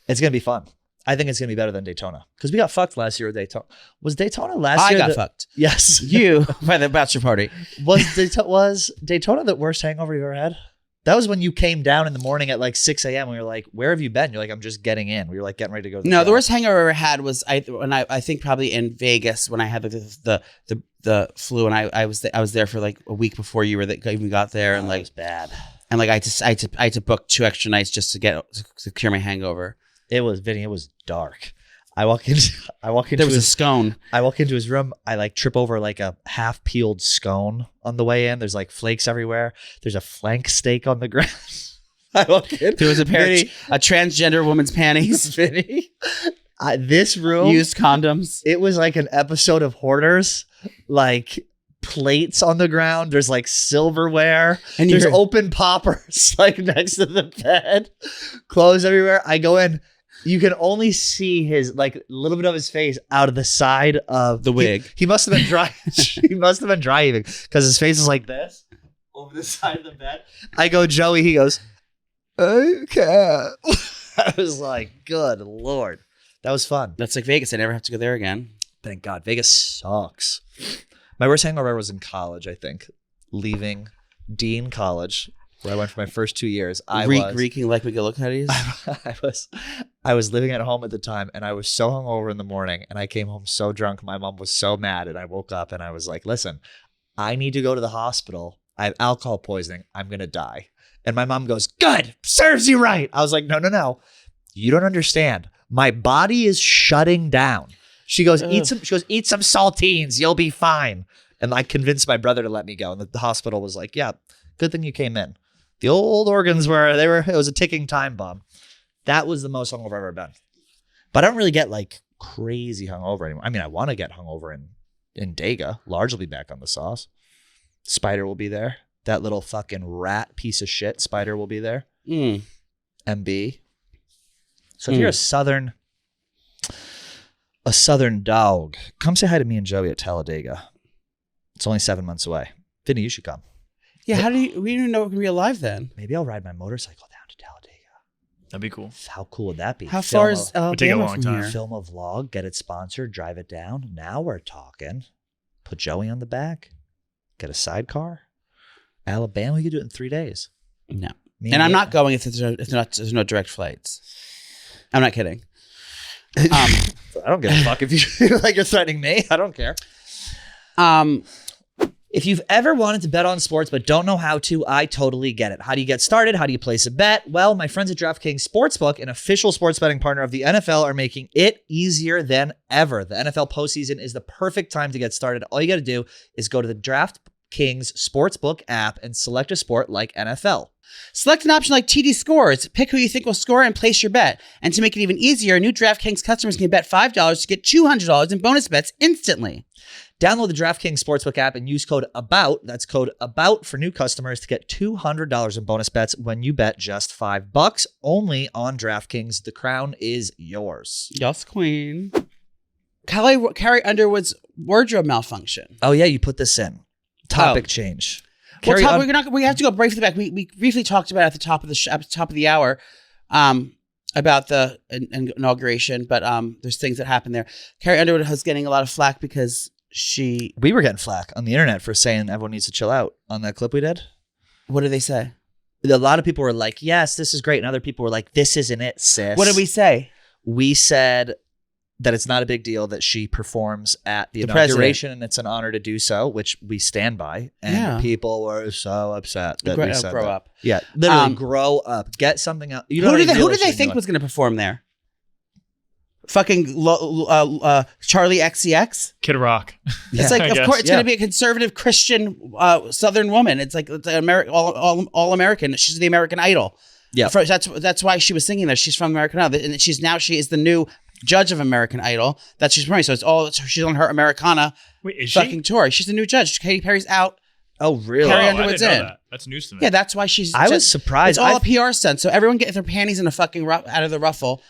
Speaker 1: It's going to be fun. I think it's going to be better than Daytona. Because we got fucked last year with Daytona. Was Daytona last year?
Speaker 2: I got fucked.
Speaker 1: Yes.
Speaker 2: You, by the bachelor party.
Speaker 1: Was Daytona the worst hangover you've ever had? That was when you came down in the morning at like 6 a.m. We were like, where have you been? You're like, I'm just getting in. We were like getting ready to go to
Speaker 2: the worst hangover I ever had was I think probably in Vegas when I had the flu, and I was there for like a week before you even got there, and like
Speaker 1: it was bad.
Speaker 2: And like I had to book 2 extra nights just to cure my hangover.
Speaker 1: It was dark. I walk into
Speaker 2: there was a scone.
Speaker 1: I walk into his room. I like trip over like a half peeled scone on the way in. There's like flakes everywhere. There's a flank steak on the ground. I walk in.
Speaker 2: There was a pair of a transgender woman's panties.
Speaker 1: Vinny, this room
Speaker 2: used condoms.
Speaker 1: It was like an episode of Hoarders. Like plates on the ground. There's like silverware. And there's open poppers like next to the bed. Clothes everywhere. I go in. You can only see his like a little bit of his face out of the side of
Speaker 2: the wig.
Speaker 1: He must have been dry. He must have been dry even because his face is like this over the side of the bed. I go, Joey. He goes, okay. I was like, good Lord. That was fun.
Speaker 2: That's like Vegas. I never have to go there again.
Speaker 1: Thank God. Vegas sucks. My worst hangover was in college, I think. Leaving Dean College, where I went for my first 2 years.
Speaker 2: Reeking like McGillicuddy's?
Speaker 1: I was living at home at the time, and I was so hungover in the morning, and I came home so drunk. My mom was so mad, and I woke up, and I was like, listen, I need to go to the hospital. I have alcohol poisoning. I'm going to die. And my mom goes, good, serves you right. I was like, no. You don't understand. My body is shutting down. She goes, eat some saltines. You'll be fine. And I convinced my brother to let me go. And the hospital was like, yeah, good thing you came in. The old organs it was a ticking time bomb. That was the most hungover I've ever been. But I don't really get like crazy hungover anymore. I mean, I want to get hungover in Dega. Large will be back on the sauce. Spider will be there. That little fucking rat piece of shit Spider will be there. MB. So if you're a southern dog, come say hi to me and Joey at Talladega. It's only 7 months away. Vinny, you should come.
Speaker 2: Yeah, we don't even know we're going to be alive then.
Speaker 1: Maybe I'll ride my motorcycle down to Talladega.
Speaker 3: That'd be cool.
Speaker 1: How cool would that be?
Speaker 2: How far is
Speaker 3: would take a
Speaker 2: Alabama
Speaker 3: long
Speaker 2: from
Speaker 3: time.
Speaker 2: here?
Speaker 1: Film a vlog, get it sponsored, drive it down. Now we're talking. Put Joey on the back. Get a sidecar. Alabama, you could do it in 3 days.
Speaker 2: No. And I'm not going if there's no direct flights. I'm not kidding.
Speaker 1: I don't give a fuck if you feel like you're threatening me. I don't care. If you've ever wanted to bet on sports but don't know how to, I totally get it. How do you get started? How do you place a bet? Well, my friends at DraftKings Sportsbook, an official sports betting partner of the NFL, are making it easier than ever. The NFL postseason is the perfect time to get started. All you got to do is go to the DraftKings Sportsbook app and select a sport like NFL.
Speaker 2: Select an option like TD Scores. Pick who you think will score and place your bet. And to make it even easier, new DraftKings customers can bet $5 to get $200 in bonus bets instantly.
Speaker 1: Download the DraftKings Sportsbook app and use code ABOUT. That's code ABOUT for new customers to get $200 in bonus bets when you bet just $5 only on DraftKings. The crown is yours.
Speaker 2: Yes, queen. Carrie Underwood's wardrobe malfunction.
Speaker 1: Oh, yeah, you put this in. Topic change.
Speaker 2: Well, we have to go briefly back. We briefly talked about it at the top of the hour about the inauguration, but there's things that happened there. Carrie Underwood was getting a lot of flack because we
Speaker 1: were getting flack on the internet for saying everyone needs to chill out on that clip we did.
Speaker 2: What did they say?
Speaker 1: A lot of people were like, yes, this is great. And other people were like, this isn't it, sis.
Speaker 2: What did we say?
Speaker 1: We said that it's not a big deal that she performs at the inauguration and it's an honor to do so, which we stand by. And people were so upset that we said
Speaker 2: grow
Speaker 1: that.
Speaker 2: up.
Speaker 1: Yeah, literally grow up. Get something out.
Speaker 2: Who did they think was going to perform there? Fucking Charlie XCX?
Speaker 3: Kid Rock.
Speaker 2: It's like, of course, it's going to be a conservative Christian Southern woman. It's like all American. She's the American Idol.
Speaker 1: Yeah,
Speaker 2: that's why she was singing there. She's from American Idol, and she is the new judge of American Idol that she's performing. So she's on her Americana fucking tour. She's the new judge. Katy Perry's out.
Speaker 1: Oh, really?
Speaker 2: Carrie Underwood's in.
Speaker 3: That. That's news to me.
Speaker 2: Yeah, that's why she's.
Speaker 1: I was surprised.
Speaker 2: It's all a PR stunt. So everyone get their panties in a fucking out of the ruffle.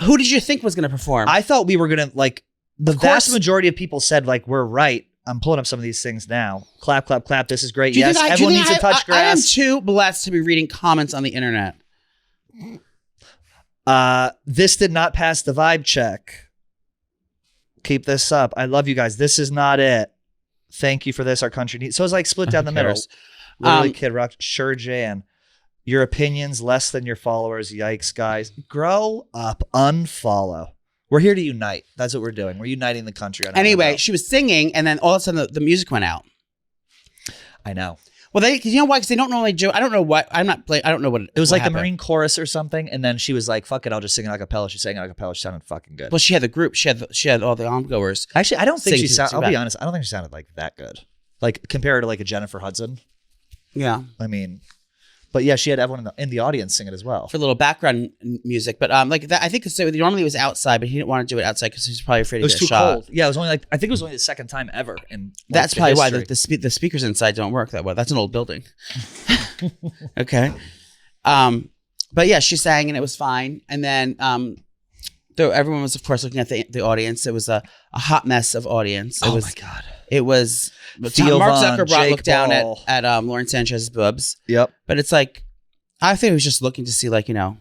Speaker 2: Who did you think was going to perform?
Speaker 1: I thought we were going to, like, the vast majority of people said, like, we're right. I'm pulling up some of these things now. Clap, clap, clap. This is great. Yes, everyone needs to touch grass.
Speaker 2: I am too blessed to be reading comments on the internet.
Speaker 1: This did not pass the vibe check. Keep this up. I love you guys. This is not it. Thank you for this. Our country needs. So it's like split down the middle. Literally, Kid Rock. Sure, Jan. Your opinions less than your followers. Yikes, guys. Grow up. Unfollow. We're here to unite. That's what we're doing. We're uniting the country.
Speaker 2: Anyway, she was singing, and then all of a sudden the music went out.
Speaker 1: I know.
Speaker 2: Well, you know why? Because they don't normally do. I don't know what. I don't know what
Speaker 1: it was like happened. The Marine chorus or something, and then she was like, "Fuck it, I'll just sing a cappella." She sang a cappella. She sounded fucking good.
Speaker 2: Well, she had the group. She had all the ongoers.
Speaker 1: Actually, I don't think she sounded. I'll be honest. I don't think she sounded like that good. Like compared to like a Jennifer Hudson.
Speaker 2: Yeah.
Speaker 1: I mean. But yeah, she had everyone in the audience sing it as well
Speaker 2: for a little background music. But like that, I think normally it was outside, but he didn't want to do it outside because he was probably afraid to get shot. It was too cold.
Speaker 1: Yeah, it was only I think it was only the second time ever. And
Speaker 2: that's probably why the speakers inside don't work that well. That's an old building. Okay. But yeah, she sang and it was fine. And then everyone was of course looking at the audience. It was a hot mess of audience.
Speaker 1: My God.
Speaker 2: It was. Mark Zuckerberg looked down at Lauren Sanchez's boobs.
Speaker 1: Yep.
Speaker 2: But it's like, I think he was just looking to see, like, you know,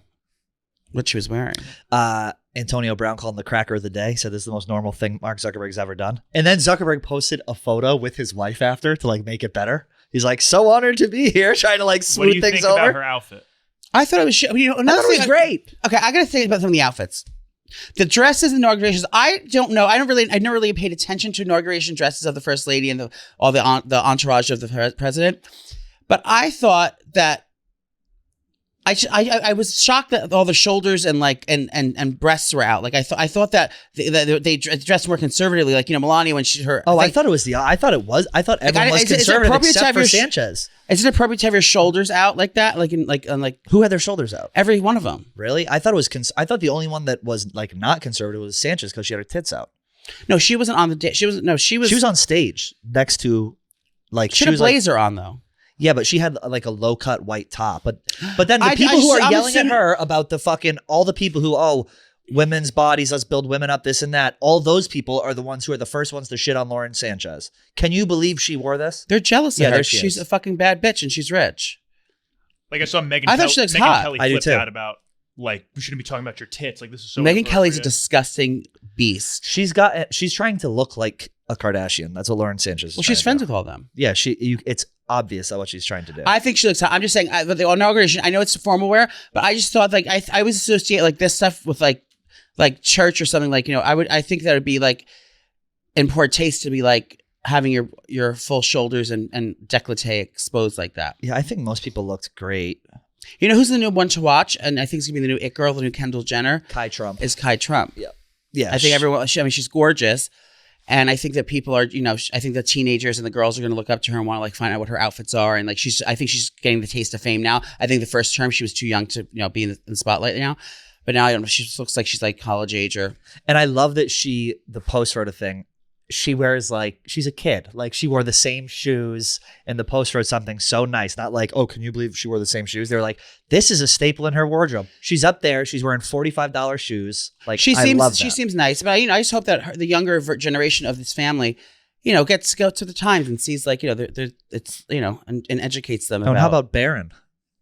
Speaker 2: what she was wearing.
Speaker 1: Antonio Brown called him the cracker of the day. Said this is the most normal thing Mark Zuckerberg's ever done. And then Zuckerberg posted a photo with his wife after to like make it better. He's like, so honored to be here, trying to like smooth things over.
Speaker 3: What do you think about her outfit?
Speaker 2: I thought it was. I thought it was great. Okay, I got to think about some of the outfits. The dresses, inaugurations. I don't know. I never really paid attention to inauguration dresses of the first lady and all the entourage of the president. But I thought that I was shocked that all the shoulders and like and breasts were out. Like I thought that they dressed more conservatively. Like, you know, Melania when her.
Speaker 1: Oh, I thought everyone was conservative except for Sanchez.
Speaker 2: Is it appropriate to have your shoulders out like that? Like
Speaker 1: who had their shoulders out?
Speaker 2: Every one of them.
Speaker 1: Really? I thought it was. I thought the only one that was like not conservative was Sanchez because she had her tits out.
Speaker 2: No, she wasn't on the day. She was on stage next to like
Speaker 1: she had a blazer
Speaker 2: on though.
Speaker 1: Yeah, but she had like a low cut white top. But then the people who are yelling at her about the fucking all the people who women's bodies, let's build women up, this and that. All those people are the ones who are the first ones to shit on Lauren Sanchez. Can you believe she wore this?
Speaker 2: They're jealous of her. She's a fucking bad bitch and she's rich.
Speaker 3: Like I saw Megan
Speaker 2: thought she looks hot.
Speaker 3: Kelly
Speaker 1: I do
Speaker 3: flipped
Speaker 1: too.
Speaker 3: out about like we shouldn't be talking about your tits. Like this is so
Speaker 2: Megyn Kelly's a disgusting beast.
Speaker 1: She's trying to look like a Kardashian. That's what Lauren Sanchez is.
Speaker 2: Well, she's friends with all them.
Speaker 1: Yeah, it's obvious what she's trying to do.
Speaker 2: I think she looks hot. I'm just saying, the inauguration, I know it's formal wear, but I just thought like I always associate like this stuff with like church or something. Like, I think that would be like in poor taste to be like having your full shoulders and décolleté exposed like that.
Speaker 1: Yeah, I think most people looked great.
Speaker 2: You know who's the new one to watch? And I think it's gonna be the new it girl, the new Kendall Jenner.
Speaker 1: Kai Trump.
Speaker 2: Is Kai Trump.
Speaker 1: Yeah. Yeah.
Speaker 2: I think everyone, she's gorgeous. And I think that people are, I think the teenagers and the girls are going to look up to her and want to like find out what her outfits are. And like, I think she's getting the taste of fame now. I think the first term she was too young to, be in the spotlight now. But now I don't know. She just looks like she's like college age or.
Speaker 1: And I love that the post wrote a thing. She wears like, she's a kid. Like she wore the same shoes and the post wrote something so nice. Not like, oh, can you believe she wore the same shoes? They're like, this is a staple in her wardrobe. She's up there. She's wearing $45 shoes. Like she
Speaker 2: seems nice. But I just hope that the younger generation of this family, gets to go to the times and sees like, it's, and educates them.
Speaker 1: And how about Barron?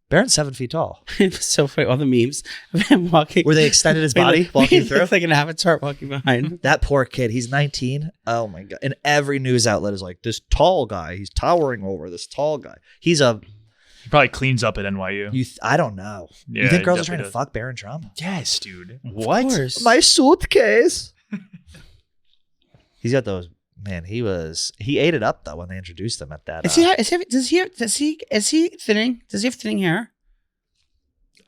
Speaker 1: Barron's 7 feet tall.
Speaker 2: It was so funny. All the memes of him walking.
Speaker 1: Where they extended his body walking through?
Speaker 2: Like an avatar walking behind.
Speaker 1: That poor kid. He's 19. Oh my God. And every news outlet is like, this tall guy. He's towering over this tall guy. He
Speaker 3: probably cleans up at NYU.
Speaker 1: I don't know.
Speaker 3: Yeah,
Speaker 1: you think girls are trying to fuck Barron Trump?
Speaker 3: Yes, dude.
Speaker 2: What?
Speaker 1: My suitcase. He's got those. Man, he ate it up though when they introduced him at that.
Speaker 2: Is he thinning? Does he have thinning hair?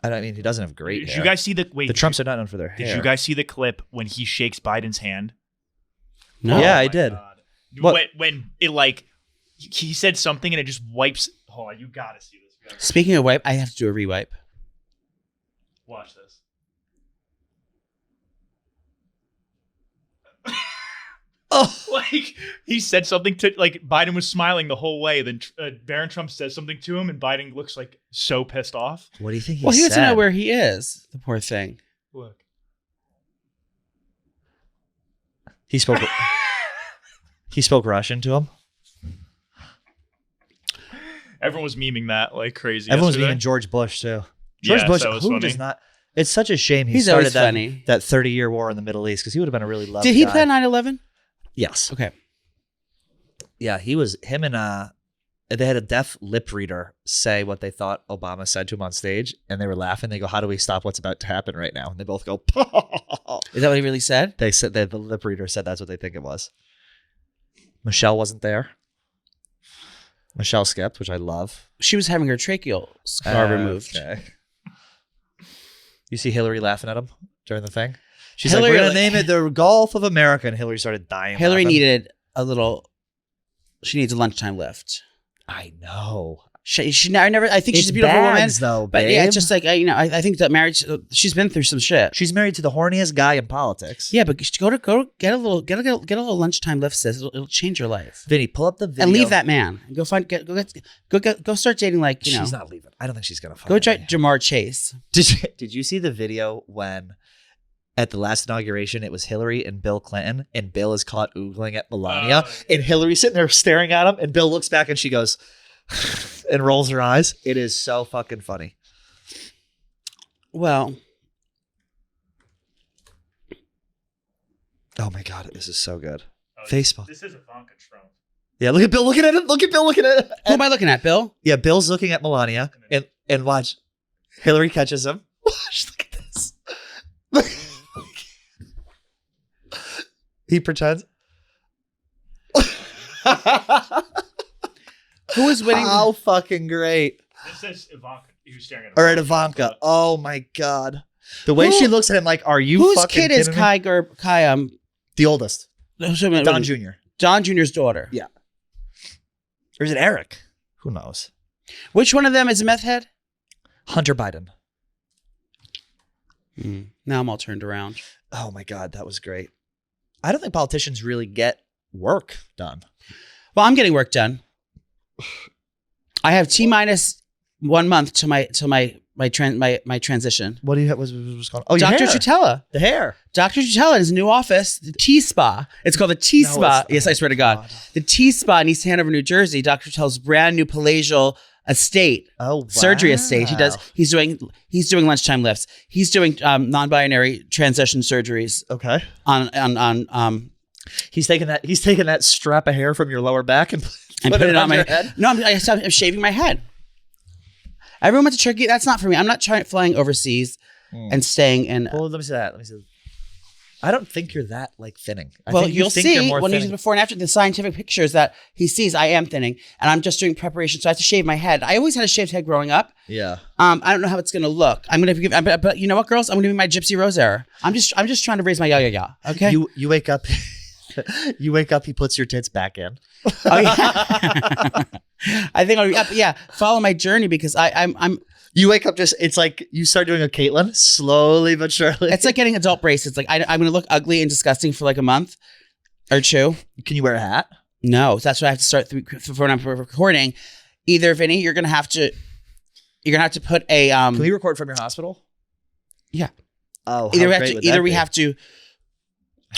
Speaker 1: I mean, he doesn't have great hair.
Speaker 3: Did you guys see the
Speaker 1: Trumps are not known for their hair.
Speaker 3: Did you guys see the clip when he shakes Biden's hand?
Speaker 1: No. Yeah, I did.
Speaker 3: When it like he said something and it just wipes. Hold on, you gotta see this.
Speaker 2: Speaking of wipe, I have to do a rewipe.
Speaker 3: Watch this.
Speaker 1: Oh,
Speaker 3: like he said something to like Biden was smiling the whole way. Then Barron Trump says something to him, and Biden looks like so pissed off.
Speaker 1: What do you think?
Speaker 2: He doesn't know where he is. The poor thing.
Speaker 3: Look,
Speaker 1: he spoke. He spoke Russian to him.
Speaker 3: Everyone was memeing that like crazy.
Speaker 1: Everyone was memeing George Bush too. George Bush, who
Speaker 3: funny.
Speaker 1: does not. It's such a shame he started that 30-year war in the Middle East because he would have been a really loved
Speaker 2: guy. Did he
Speaker 1: guy.
Speaker 2: plan 9/11?
Speaker 1: Yes.
Speaker 2: Okay.
Speaker 1: Yeah, him and they had a deaf lip reader say what they thought Obama said to him on stage, and they were laughing. They go, "How do we stop what's about to happen right now?" And they both go,
Speaker 2: Is that what he really said?
Speaker 1: They said that the lip reader said that's what they think it was. Michelle wasn't there. Michelle skipped, which I love.
Speaker 2: She was having her tracheal scar removed.
Speaker 1: Okay. You see Hillary laughing at him during the thing? She's
Speaker 2: Hillary,
Speaker 1: like, we're going to name it the Gulf of America. And Hillary started dying.
Speaker 2: Hillary needed she needs a lunchtime lift.
Speaker 1: I know.
Speaker 2: I think she's a beautiful woman.
Speaker 1: Though,
Speaker 2: but yeah, it's just like, I think that marriage, she's been through some shit.
Speaker 1: She's married to the horniest guy in politics.
Speaker 2: Yeah, but go get a little lunchtime lift, sis. It'll change your life.
Speaker 1: Vinny, pull up the video.
Speaker 2: And leave that man. And go start dating like,
Speaker 1: She's not leaving. I don't think she's going to fuck
Speaker 2: Go Jamar Chase.
Speaker 1: Did you see the video when at the last inauguration, it was Hillary and Bill Clinton, and Bill is caught oogling at Melania, and Hillary's sitting there staring at him, and Bill looks back and she goes and rolls her eyes. It is so fucking funny.
Speaker 2: Well,
Speaker 1: oh my God, this is so good. Facebook.
Speaker 3: This is Ivanka Trump.
Speaker 1: Yeah, look at Bill looking at it. Look at Bill looking at it.
Speaker 2: Who am I looking at, Bill?
Speaker 1: Yeah, Bill's looking at Melania, and watch. Hillary catches him. Watch, look at this. He pretends.
Speaker 2: Who is winning?
Speaker 1: How fucking great.
Speaker 3: This is Ivanka. He was staring at
Speaker 1: Or at Ivanka. Oh my God. The way she looks at him like, are you
Speaker 2: whose
Speaker 1: fucking
Speaker 2: kid is
Speaker 1: me?
Speaker 2: Kai
Speaker 1: The oldest. Don Jr.
Speaker 2: Don Jr.'s daughter.
Speaker 1: Yeah. Or is it Eric? Who knows?
Speaker 2: Which one of them is a meth head?
Speaker 1: Hunter Biden.
Speaker 2: Now I'm all turned around.
Speaker 1: Oh my God, that was great. I don't think politicians really get work done.
Speaker 2: Well, I'm getting work done. I have T-minus 1 month to my transition.
Speaker 1: What do you have? What's called? Oh,
Speaker 2: Dr. Tutela.
Speaker 1: The hair.
Speaker 2: Dr. Tutela in his new office, the T-Spa. It's called the T-Spa. Yes, I swear to God. The T-Spa in East Hanover, New Jersey. Dr. Tutela's brand new palatial estate.
Speaker 1: Oh, wow.
Speaker 2: Surgery estate. He's doing lunchtime lifts. He's doing non-binary transition surgeries.
Speaker 1: Okay.
Speaker 2: On
Speaker 1: He's taking that strap of hair from your lower back and put it on my head.
Speaker 2: No, I'm shaving my head. Everyone went to Turkey. That's not for me. I'm not flying overseas and staying in.
Speaker 1: Well, let me see that. I don't think you're that like thinning.
Speaker 2: You'll see when you do before and after the scientific pictures that he sees. I am thinning, and I'm just doing preparation, so I have to shave my head. I always had a shaved head growing up.
Speaker 1: Yeah.
Speaker 2: I don't know how it's gonna look. I'm gonna give, but you know what, girls? I'm gonna be my Gypsy Rose era. I'm just trying to raise my ya. Okay.
Speaker 1: You wake up. You wake up. He puts your tits back in.
Speaker 2: Oh yeah. I think I'll follow my journey because I'm.
Speaker 1: You wake up it's like you start doing a Caitlyn slowly but surely.
Speaker 2: It's like getting adult braces. It's like I'm going to look ugly and disgusting for like a month or two.
Speaker 1: Can you wear a hat?
Speaker 2: No, so that's what I have to start for when I'm recording. Either Vinny, you're going to have to put a.
Speaker 1: Can we record from your hospital?
Speaker 2: Yeah.
Speaker 1: Oh,
Speaker 2: either we have to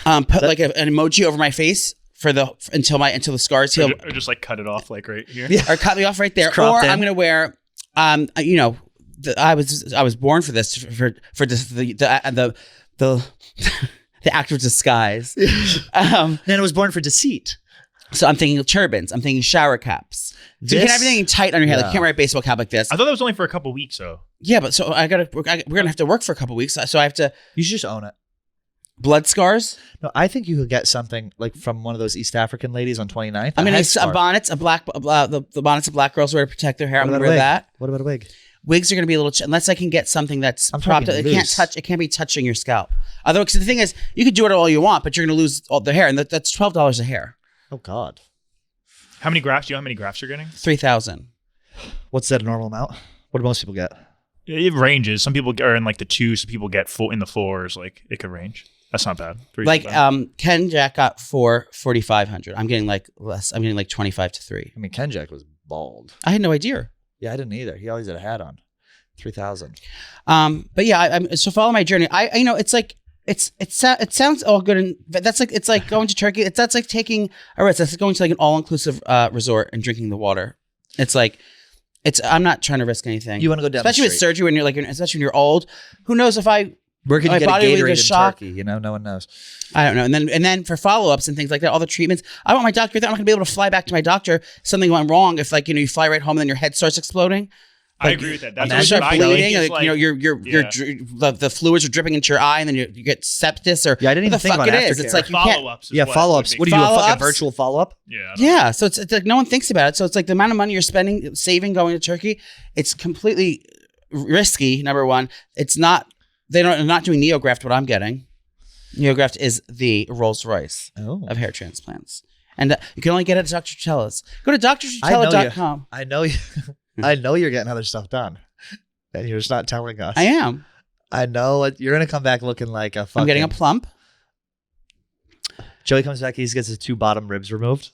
Speaker 2: put like an emoji over my face until the scars heal,
Speaker 3: or just like cut it off like right here.
Speaker 2: Yeah. Or cut me off right there, or I'm going to wear. I was born for this for the act of disguise.
Speaker 1: Nana was born for deceit.
Speaker 2: So I'm thinking of turbans. I'm thinking shower caps. So you can have everything tight on your head. Like you can't wear a baseball cap like this.
Speaker 3: I thought that was only for a couple weeks though.
Speaker 2: Yeah, but so we're gonna have to work for a couple weeks. So I have to.
Speaker 1: You should just own it.
Speaker 2: Blood scars?
Speaker 1: No, I think you could get something like from one of those East African ladies on 29th.
Speaker 2: I mean, bonnets, the bonnets of black girls wear to protect their hair. I'm gonna wear that.
Speaker 1: What about a wig?
Speaker 2: Wigs are gonna be a little unless I can get something that's propped up. It can't be touching your scalp. Although, because the thing is, you could do it all you want, but you're gonna lose all the hair, and that's $12 a hair.
Speaker 1: Oh God.
Speaker 3: How many grafts? Do you know how many grafts you're getting?
Speaker 2: 3,000.
Speaker 1: What's that a normal amount? What do most people get?
Speaker 3: It ranges. Some people are in like the 2s. Some people get in the 4s. Like it could range. That's not bad.
Speaker 2: Like Ken Jack got 4,500. I'm getting like less. I'm getting like 25 to 3.
Speaker 1: I mean, Ken Jack was bald.
Speaker 2: I had no idea.
Speaker 1: Yeah, I didn't either. He always had a hat on. 3,000.
Speaker 2: But yeah, so follow my journey. It's like it sounds all good, and that's like it's like going to Turkey. That's like taking a risk. That's like going to like an all-inclusive resort and drinking the water. It's like I'm not trying to risk anything.
Speaker 1: You want to go down,
Speaker 2: especially with surgery when you're like, especially when you're old. Who knows if
Speaker 1: where can you get a Gatorade in Turkey? You know, no one knows.
Speaker 2: I don't know. And then for follow-ups and things like that, all the treatments, I want my doctor. I'm not going to be able to fly back to my doctor. Something went wrong. If you fly right home and then your head starts exploding.
Speaker 3: I agree with that. That's
Speaker 2: you start bleeding. The fluids are dripping into your eye, and then you get sepsis or
Speaker 1: I didn't even think about
Speaker 2: it is. It's like you
Speaker 3: follow-ups.
Speaker 1: Follow-ups. What do you do? A fucking virtual follow-up?
Speaker 3: Yeah.
Speaker 2: Yeah. So it's like no one thinks about it. So it's like the amount of money you're saving going to Turkey. It's completely risky. Number one, it's not. They're not doing NeoGraft. What I'm getting, NeoGraft is the Rolls Royce of hair transplants, and you can only get it at Dr. Tutela's. Go to drtutela.com.
Speaker 1: I know you. I know you're getting other stuff done, and you're just not telling us.
Speaker 2: I am.
Speaker 1: I know you're gonna come back looking like a fucking.
Speaker 2: I'm getting a plump.
Speaker 1: Joey comes back. He gets his 2 bottom ribs removed.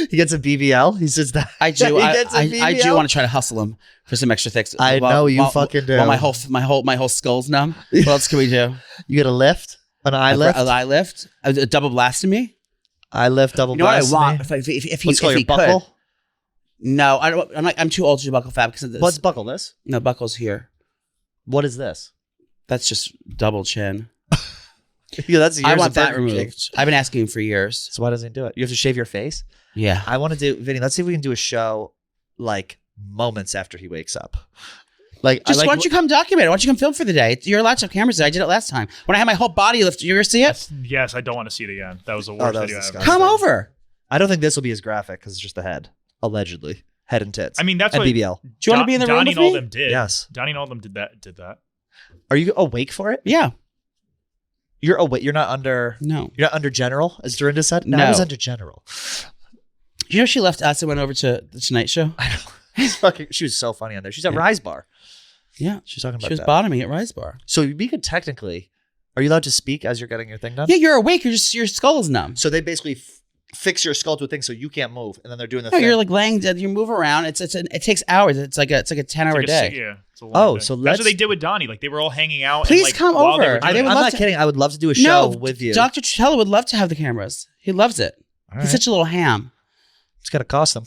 Speaker 1: He gets a BBL. He sits down.
Speaker 2: I do. I do want to try to hustle him for some extra thicks.
Speaker 1: I know you fucking do.
Speaker 2: Well, my whole skull's numb. What else can we do?
Speaker 1: You get a lift, an eye lift,
Speaker 2: an eye lift, a double blastomy.
Speaker 1: Eye lift, double.
Speaker 2: You know what I want? If he
Speaker 1: buckle?
Speaker 2: Could. No, I don't. I'm too old to do buckle fab because of this.
Speaker 1: What's buckle? This?
Speaker 2: No, buckle's here.
Speaker 1: What is this?
Speaker 2: That's just double chin.
Speaker 1: Yeah, that's yours.
Speaker 2: I want that removed. I've been asking him for years.
Speaker 1: So why doesn't he do it? You have to shave your face?
Speaker 2: Yeah.
Speaker 1: I want to do, Vinny, let's see if we can do a show like moments after he wakes up. Why don't you come document it? Why don't you come film for the day? You're allowed to have cameras there. I did it last time. When I had my whole body lift, you ever see it?
Speaker 3: Yes, I don't want to see it again. That was the worst video ever.
Speaker 2: Come over.
Speaker 1: I don't think this will be as graphic because it's just the head. Allegedly. Head and tits.
Speaker 3: I mean, that's
Speaker 1: and
Speaker 3: what
Speaker 1: BBL.
Speaker 2: Do you want to be in the room with me?
Speaker 3: Donnie and all them did.
Speaker 1: Yes.
Speaker 3: Donnie and all them did that.
Speaker 1: Are you awake for it?
Speaker 2: Yeah.
Speaker 1: You're awake. You're not under.
Speaker 2: No.
Speaker 1: You're not under general, as Dorinda said.
Speaker 2: No.
Speaker 1: I was under general.
Speaker 2: You know she left us and went over to the Tonight Show?
Speaker 1: I know. She was so funny on there. She's at Rise Bar.
Speaker 2: Yeah.
Speaker 1: She's talking about that.
Speaker 2: She was bottoming at Rise Bar.
Speaker 1: So we could technically. Are you allowed to speak as you're getting your thing done?
Speaker 2: Yeah, you're awake. Your skull is numb.
Speaker 1: So they basically fix your skull to a thing so you can't move, and then they're doing the
Speaker 2: No,
Speaker 1: thing.
Speaker 2: you're like laying dead. You move around. It takes hours. It's like a 10-hour day.
Speaker 3: It's a long day.
Speaker 1: So
Speaker 3: that's what they did with Donnie. Like they were all hanging out.
Speaker 2: Please
Speaker 3: and, like,
Speaker 2: come
Speaker 3: while they
Speaker 2: over.
Speaker 3: were doing
Speaker 2: I
Speaker 3: it.
Speaker 2: would
Speaker 1: I'm
Speaker 2: love
Speaker 1: not
Speaker 2: to-
Speaker 1: kidding. I would love to do a show with you.
Speaker 2: Dr. Trutella would love to have the cameras. He loves it.
Speaker 1: All
Speaker 2: He's
Speaker 1: right.
Speaker 2: such a little ham.
Speaker 1: It's gonna cost him.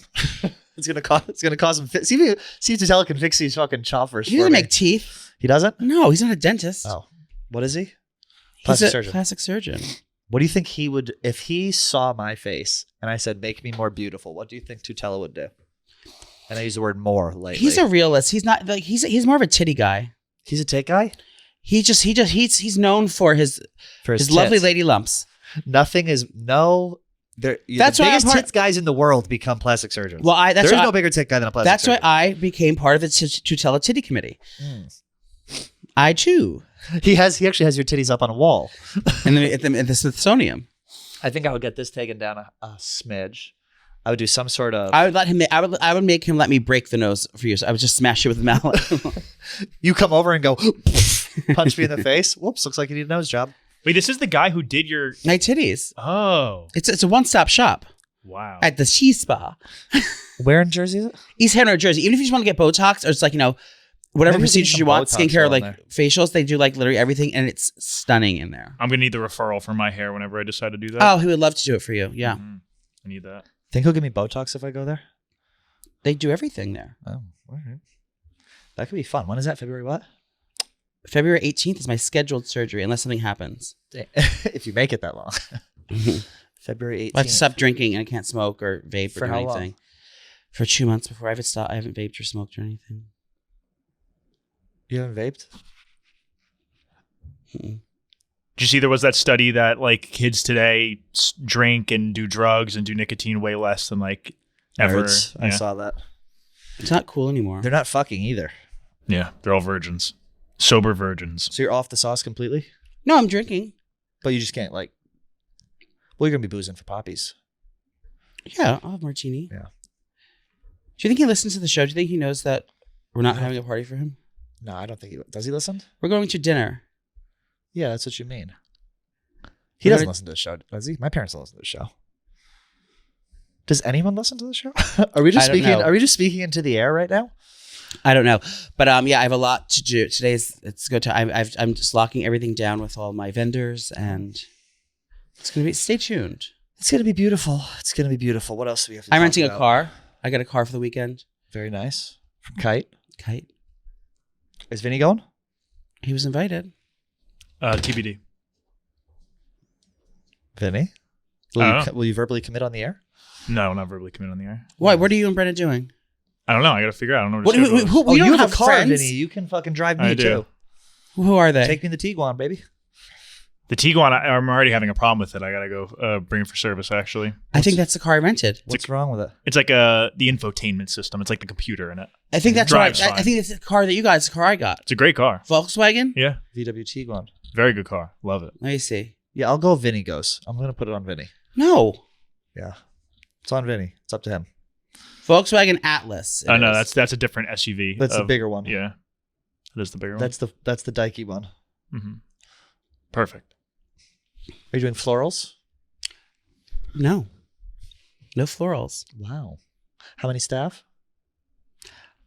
Speaker 1: It's gonna cost him. See if Tutela can fix these fucking choppers.
Speaker 2: He doesn't make teeth.
Speaker 1: He doesn't.
Speaker 2: No, he's not a dentist.
Speaker 1: Oh, what is he?
Speaker 2: He's
Speaker 1: Plastic
Speaker 2: a
Speaker 1: surgeon.
Speaker 2: plastic surgeon.
Speaker 1: What do you think he would if he saw my face and I said, "Make me more beautiful"? What do you think Tutela would do? And I use the word "more" lately.
Speaker 2: He's a realist. He's not like he's more of a titty guy.
Speaker 1: He's a tit guy.
Speaker 2: He's known for his
Speaker 1: Tits.
Speaker 2: lovely lady lumps.
Speaker 1: Nothing is no.
Speaker 2: That's
Speaker 1: the
Speaker 2: why
Speaker 1: biggest
Speaker 2: I'm
Speaker 1: tits guys in the world become plastic surgeons.
Speaker 2: Well,
Speaker 1: There's no bigger tit guy than a plastic
Speaker 2: That's
Speaker 1: surgeon.
Speaker 2: why I became part of the Tutela Titty Committee. I too.
Speaker 1: He actually has your titties up on a wall.
Speaker 2: And then at the Smithsonian.
Speaker 1: I think I would get this taken down a smidge. I would do some sort of.
Speaker 2: I would let him. I would make him let me break the nose for you. So I would just smash it with a mallet.
Speaker 1: You come over and go punch me in the face. Whoops! Looks like you need a nose job.
Speaker 3: Wait, this is the guy who did your.
Speaker 2: My titties.
Speaker 3: Oh,
Speaker 2: It's a one-stop shop
Speaker 3: wow.
Speaker 2: at the Ski Spa.
Speaker 1: Where in Jersey is it?
Speaker 2: East Hampton, New Jersey. Even if you just want to get Botox or it's like whatever
Speaker 1: Maybe we do
Speaker 2: procedures
Speaker 1: some
Speaker 2: you want,
Speaker 1: Botox
Speaker 2: skincare,
Speaker 1: while
Speaker 2: like
Speaker 1: I'm there.
Speaker 2: facials, they do like literally everything, and it's stunning in there.
Speaker 3: I'm gonna need the referral for my hair whenever I decide to do that.
Speaker 2: Oh, he would love to do it for you. Yeah,
Speaker 3: I need that.
Speaker 1: Think he'll give me Botox if I go there?
Speaker 2: they do everything there.
Speaker 1: Oh, all right. That could be fun. When is that? February what?
Speaker 2: February 18th is my scheduled surgery, unless something happens.
Speaker 1: If you make it that long. February 18th.
Speaker 2: I have to stop drinking and I can't smoke or vape
Speaker 1: For
Speaker 2: or do
Speaker 1: how
Speaker 2: anything.
Speaker 1: long?
Speaker 2: For 2 months before I haven't vaped or smoked or anything.
Speaker 1: You haven't vaped?
Speaker 2: Mm-mm.
Speaker 3: Did you see there was that study that like kids today drink and do drugs and do nicotine way less than like ever?
Speaker 1: Nerds. I saw that.
Speaker 2: It's not cool anymore.
Speaker 1: They're not fucking either.
Speaker 3: Yeah, they're all virgins, sober virgins.
Speaker 1: So you're off the sauce completely?
Speaker 2: No, I'm drinking.
Speaker 1: But you just can't well, you're going to be boozing for poppies.
Speaker 2: Yeah, I'll have martini.
Speaker 1: Yeah.
Speaker 2: Do you think he listens to the show? Do you think he knows that we're not having a party for him?
Speaker 1: No, I don't think does he listen?
Speaker 2: We're going to dinner.
Speaker 1: Yeah, that's what you mean. He doesn't listen to the show, does he? My parents don't listen to the show. Does anyone listen to the show? Are we just
Speaker 2: I don't
Speaker 1: speaking?
Speaker 2: know.
Speaker 1: Are we just speaking into the air right now?
Speaker 2: I don't know, but yeah, I have a lot to do. It's good time. I'm just locking everything down with all my vendors, and it's gonna be. Stay tuned.
Speaker 1: It's gonna be beautiful. It's gonna be beautiful. What else do we have to
Speaker 2: I'm
Speaker 1: talk
Speaker 2: renting
Speaker 1: about?
Speaker 2: a car. I got a car for the weekend.
Speaker 1: Very nice. From Kite.
Speaker 2: Kite.
Speaker 1: Is Vinny going?
Speaker 2: He was invited.
Speaker 3: TBD.
Speaker 1: Vinny? Will you verbally commit on the air?
Speaker 3: No, not verbally commit on the air.
Speaker 2: Why? What are you and Brenna doing?
Speaker 3: I don't know. I got to figure out. I don't know.
Speaker 2: What,
Speaker 3: What his schedule is.
Speaker 2: we don't
Speaker 1: you have a car,
Speaker 2: friends.
Speaker 1: Vinny. You can fucking drive me
Speaker 3: I do.
Speaker 1: too.
Speaker 2: Who are they?
Speaker 1: Take me in the Tiguan, baby.
Speaker 3: The Tiguan, I'm already having a problem with it. I got to go bring it for service, actually.
Speaker 2: I think that's the car I rented.
Speaker 1: What's wrong with it?
Speaker 3: It's like the infotainment system. It's like the computer in it.
Speaker 2: I think that's
Speaker 3: Drives
Speaker 2: right. I
Speaker 3: fine.
Speaker 2: think it's the car that you got. It's the car I got.
Speaker 3: It's a great car.
Speaker 2: Volkswagen?
Speaker 3: Yeah.
Speaker 1: VW Tiguan.
Speaker 3: Very good car. Love it.
Speaker 2: Let me see.
Speaker 1: Yeah, I'll go if Vinny goes. I'm going to put it on Vinny.
Speaker 2: No.
Speaker 1: Yeah. It's on Vinny. It's up to him.
Speaker 2: Volkswagen Atlas.
Speaker 3: Oh, no, that's a different SUV.
Speaker 1: That's the bigger one.
Speaker 3: Yeah. That is the bigger
Speaker 1: That's the Daiki one.
Speaker 3: one. Mm-hmm. Perfect.
Speaker 1: Are you doing florals?
Speaker 2: No. No florals.
Speaker 1: Wow. How many staff?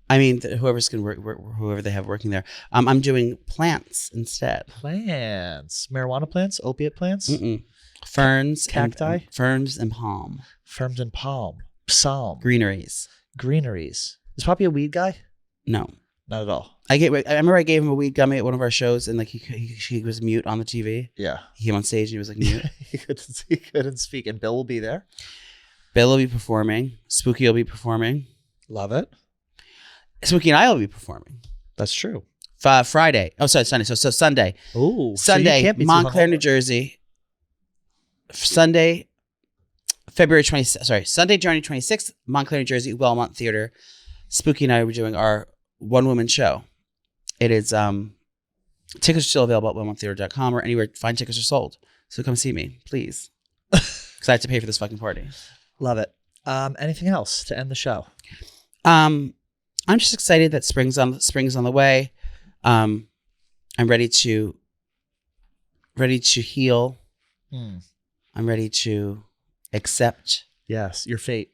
Speaker 2: I mean, whoever's going to work, whoever they have working there. I'm doing plants instead.
Speaker 1: Plants. Marijuana plants? Opiate plants?
Speaker 2: Mm-mm. Ferns.
Speaker 1: Cacti?
Speaker 2: Ferns and palm.
Speaker 1: Ferns and palm. Psalm.
Speaker 2: Greeneries.
Speaker 1: Greeneries. Is Poppy a weed guy?
Speaker 2: No.
Speaker 1: Not at all.
Speaker 2: I remember I gave him a weed gummy at one of our shows, and like he was mute on the TV.
Speaker 1: Yeah.
Speaker 2: He came on stage and he was like mute.
Speaker 1: he couldn't speak. And Bill will be there.
Speaker 2: Bill will be performing. Spooky will be performing.
Speaker 1: Love it.
Speaker 2: Spooky and I will be performing.
Speaker 1: That's true.
Speaker 2: Friday. Oh, sorry, Sunday. So Sunday.
Speaker 1: Oh,
Speaker 2: Sunday, Montclair, New Jersey. Sunday, January 26th, Montclair, New Jersey, Wellmont Theater. Spooky and I were doing our one-woman show. It is, tickets are still available at wellmonttheater.com or anywhere fine tickets are sold. So come see me, please. Because I have to pay for this fucking party.
Speaker 1: Love it. Anything else to end the show?
Speaker 2: I'm just excited that spring's on the way. I'm ready to heal. I'm ready to accept.
Speaker 1: Yes, your fate.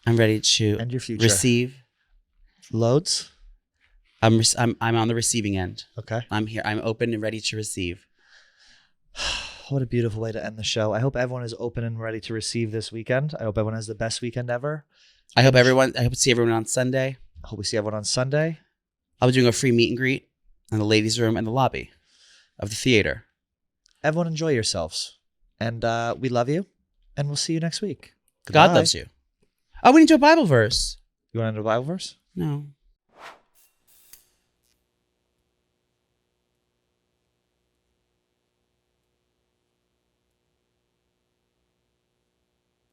Speaker 2: I'm ready to
Speaker 1: and your future.
Speaker 2: receive.
Speaker 1: Loads.
Speaker 2: I'm on the receiving end.
Speaker 1: Okay.
Speaker 2: I'm here. I'm open and ready to receive.
Speaker 1: What a beautiful way to end the show. I hope everyone is open and ready to receive this weekend. I hope everyone has the best weekend ever.
Speaker 2: I hope to see everyone on Sunday.
Speaker 1: I hope we see everyone on Sunday.
Speaker 2: I'll be doing a free meet and greet in the ladies' room and the lobby of the theater.
Speaker 1: Everyone enjoy yourselves. And we love you. And we'll see you next week. Goodbye.
Speaker 2: God loves you. Oh, we need to do a Bible verse.
Speaker 1: You want to do a Bible verse?
Speaker 2: No.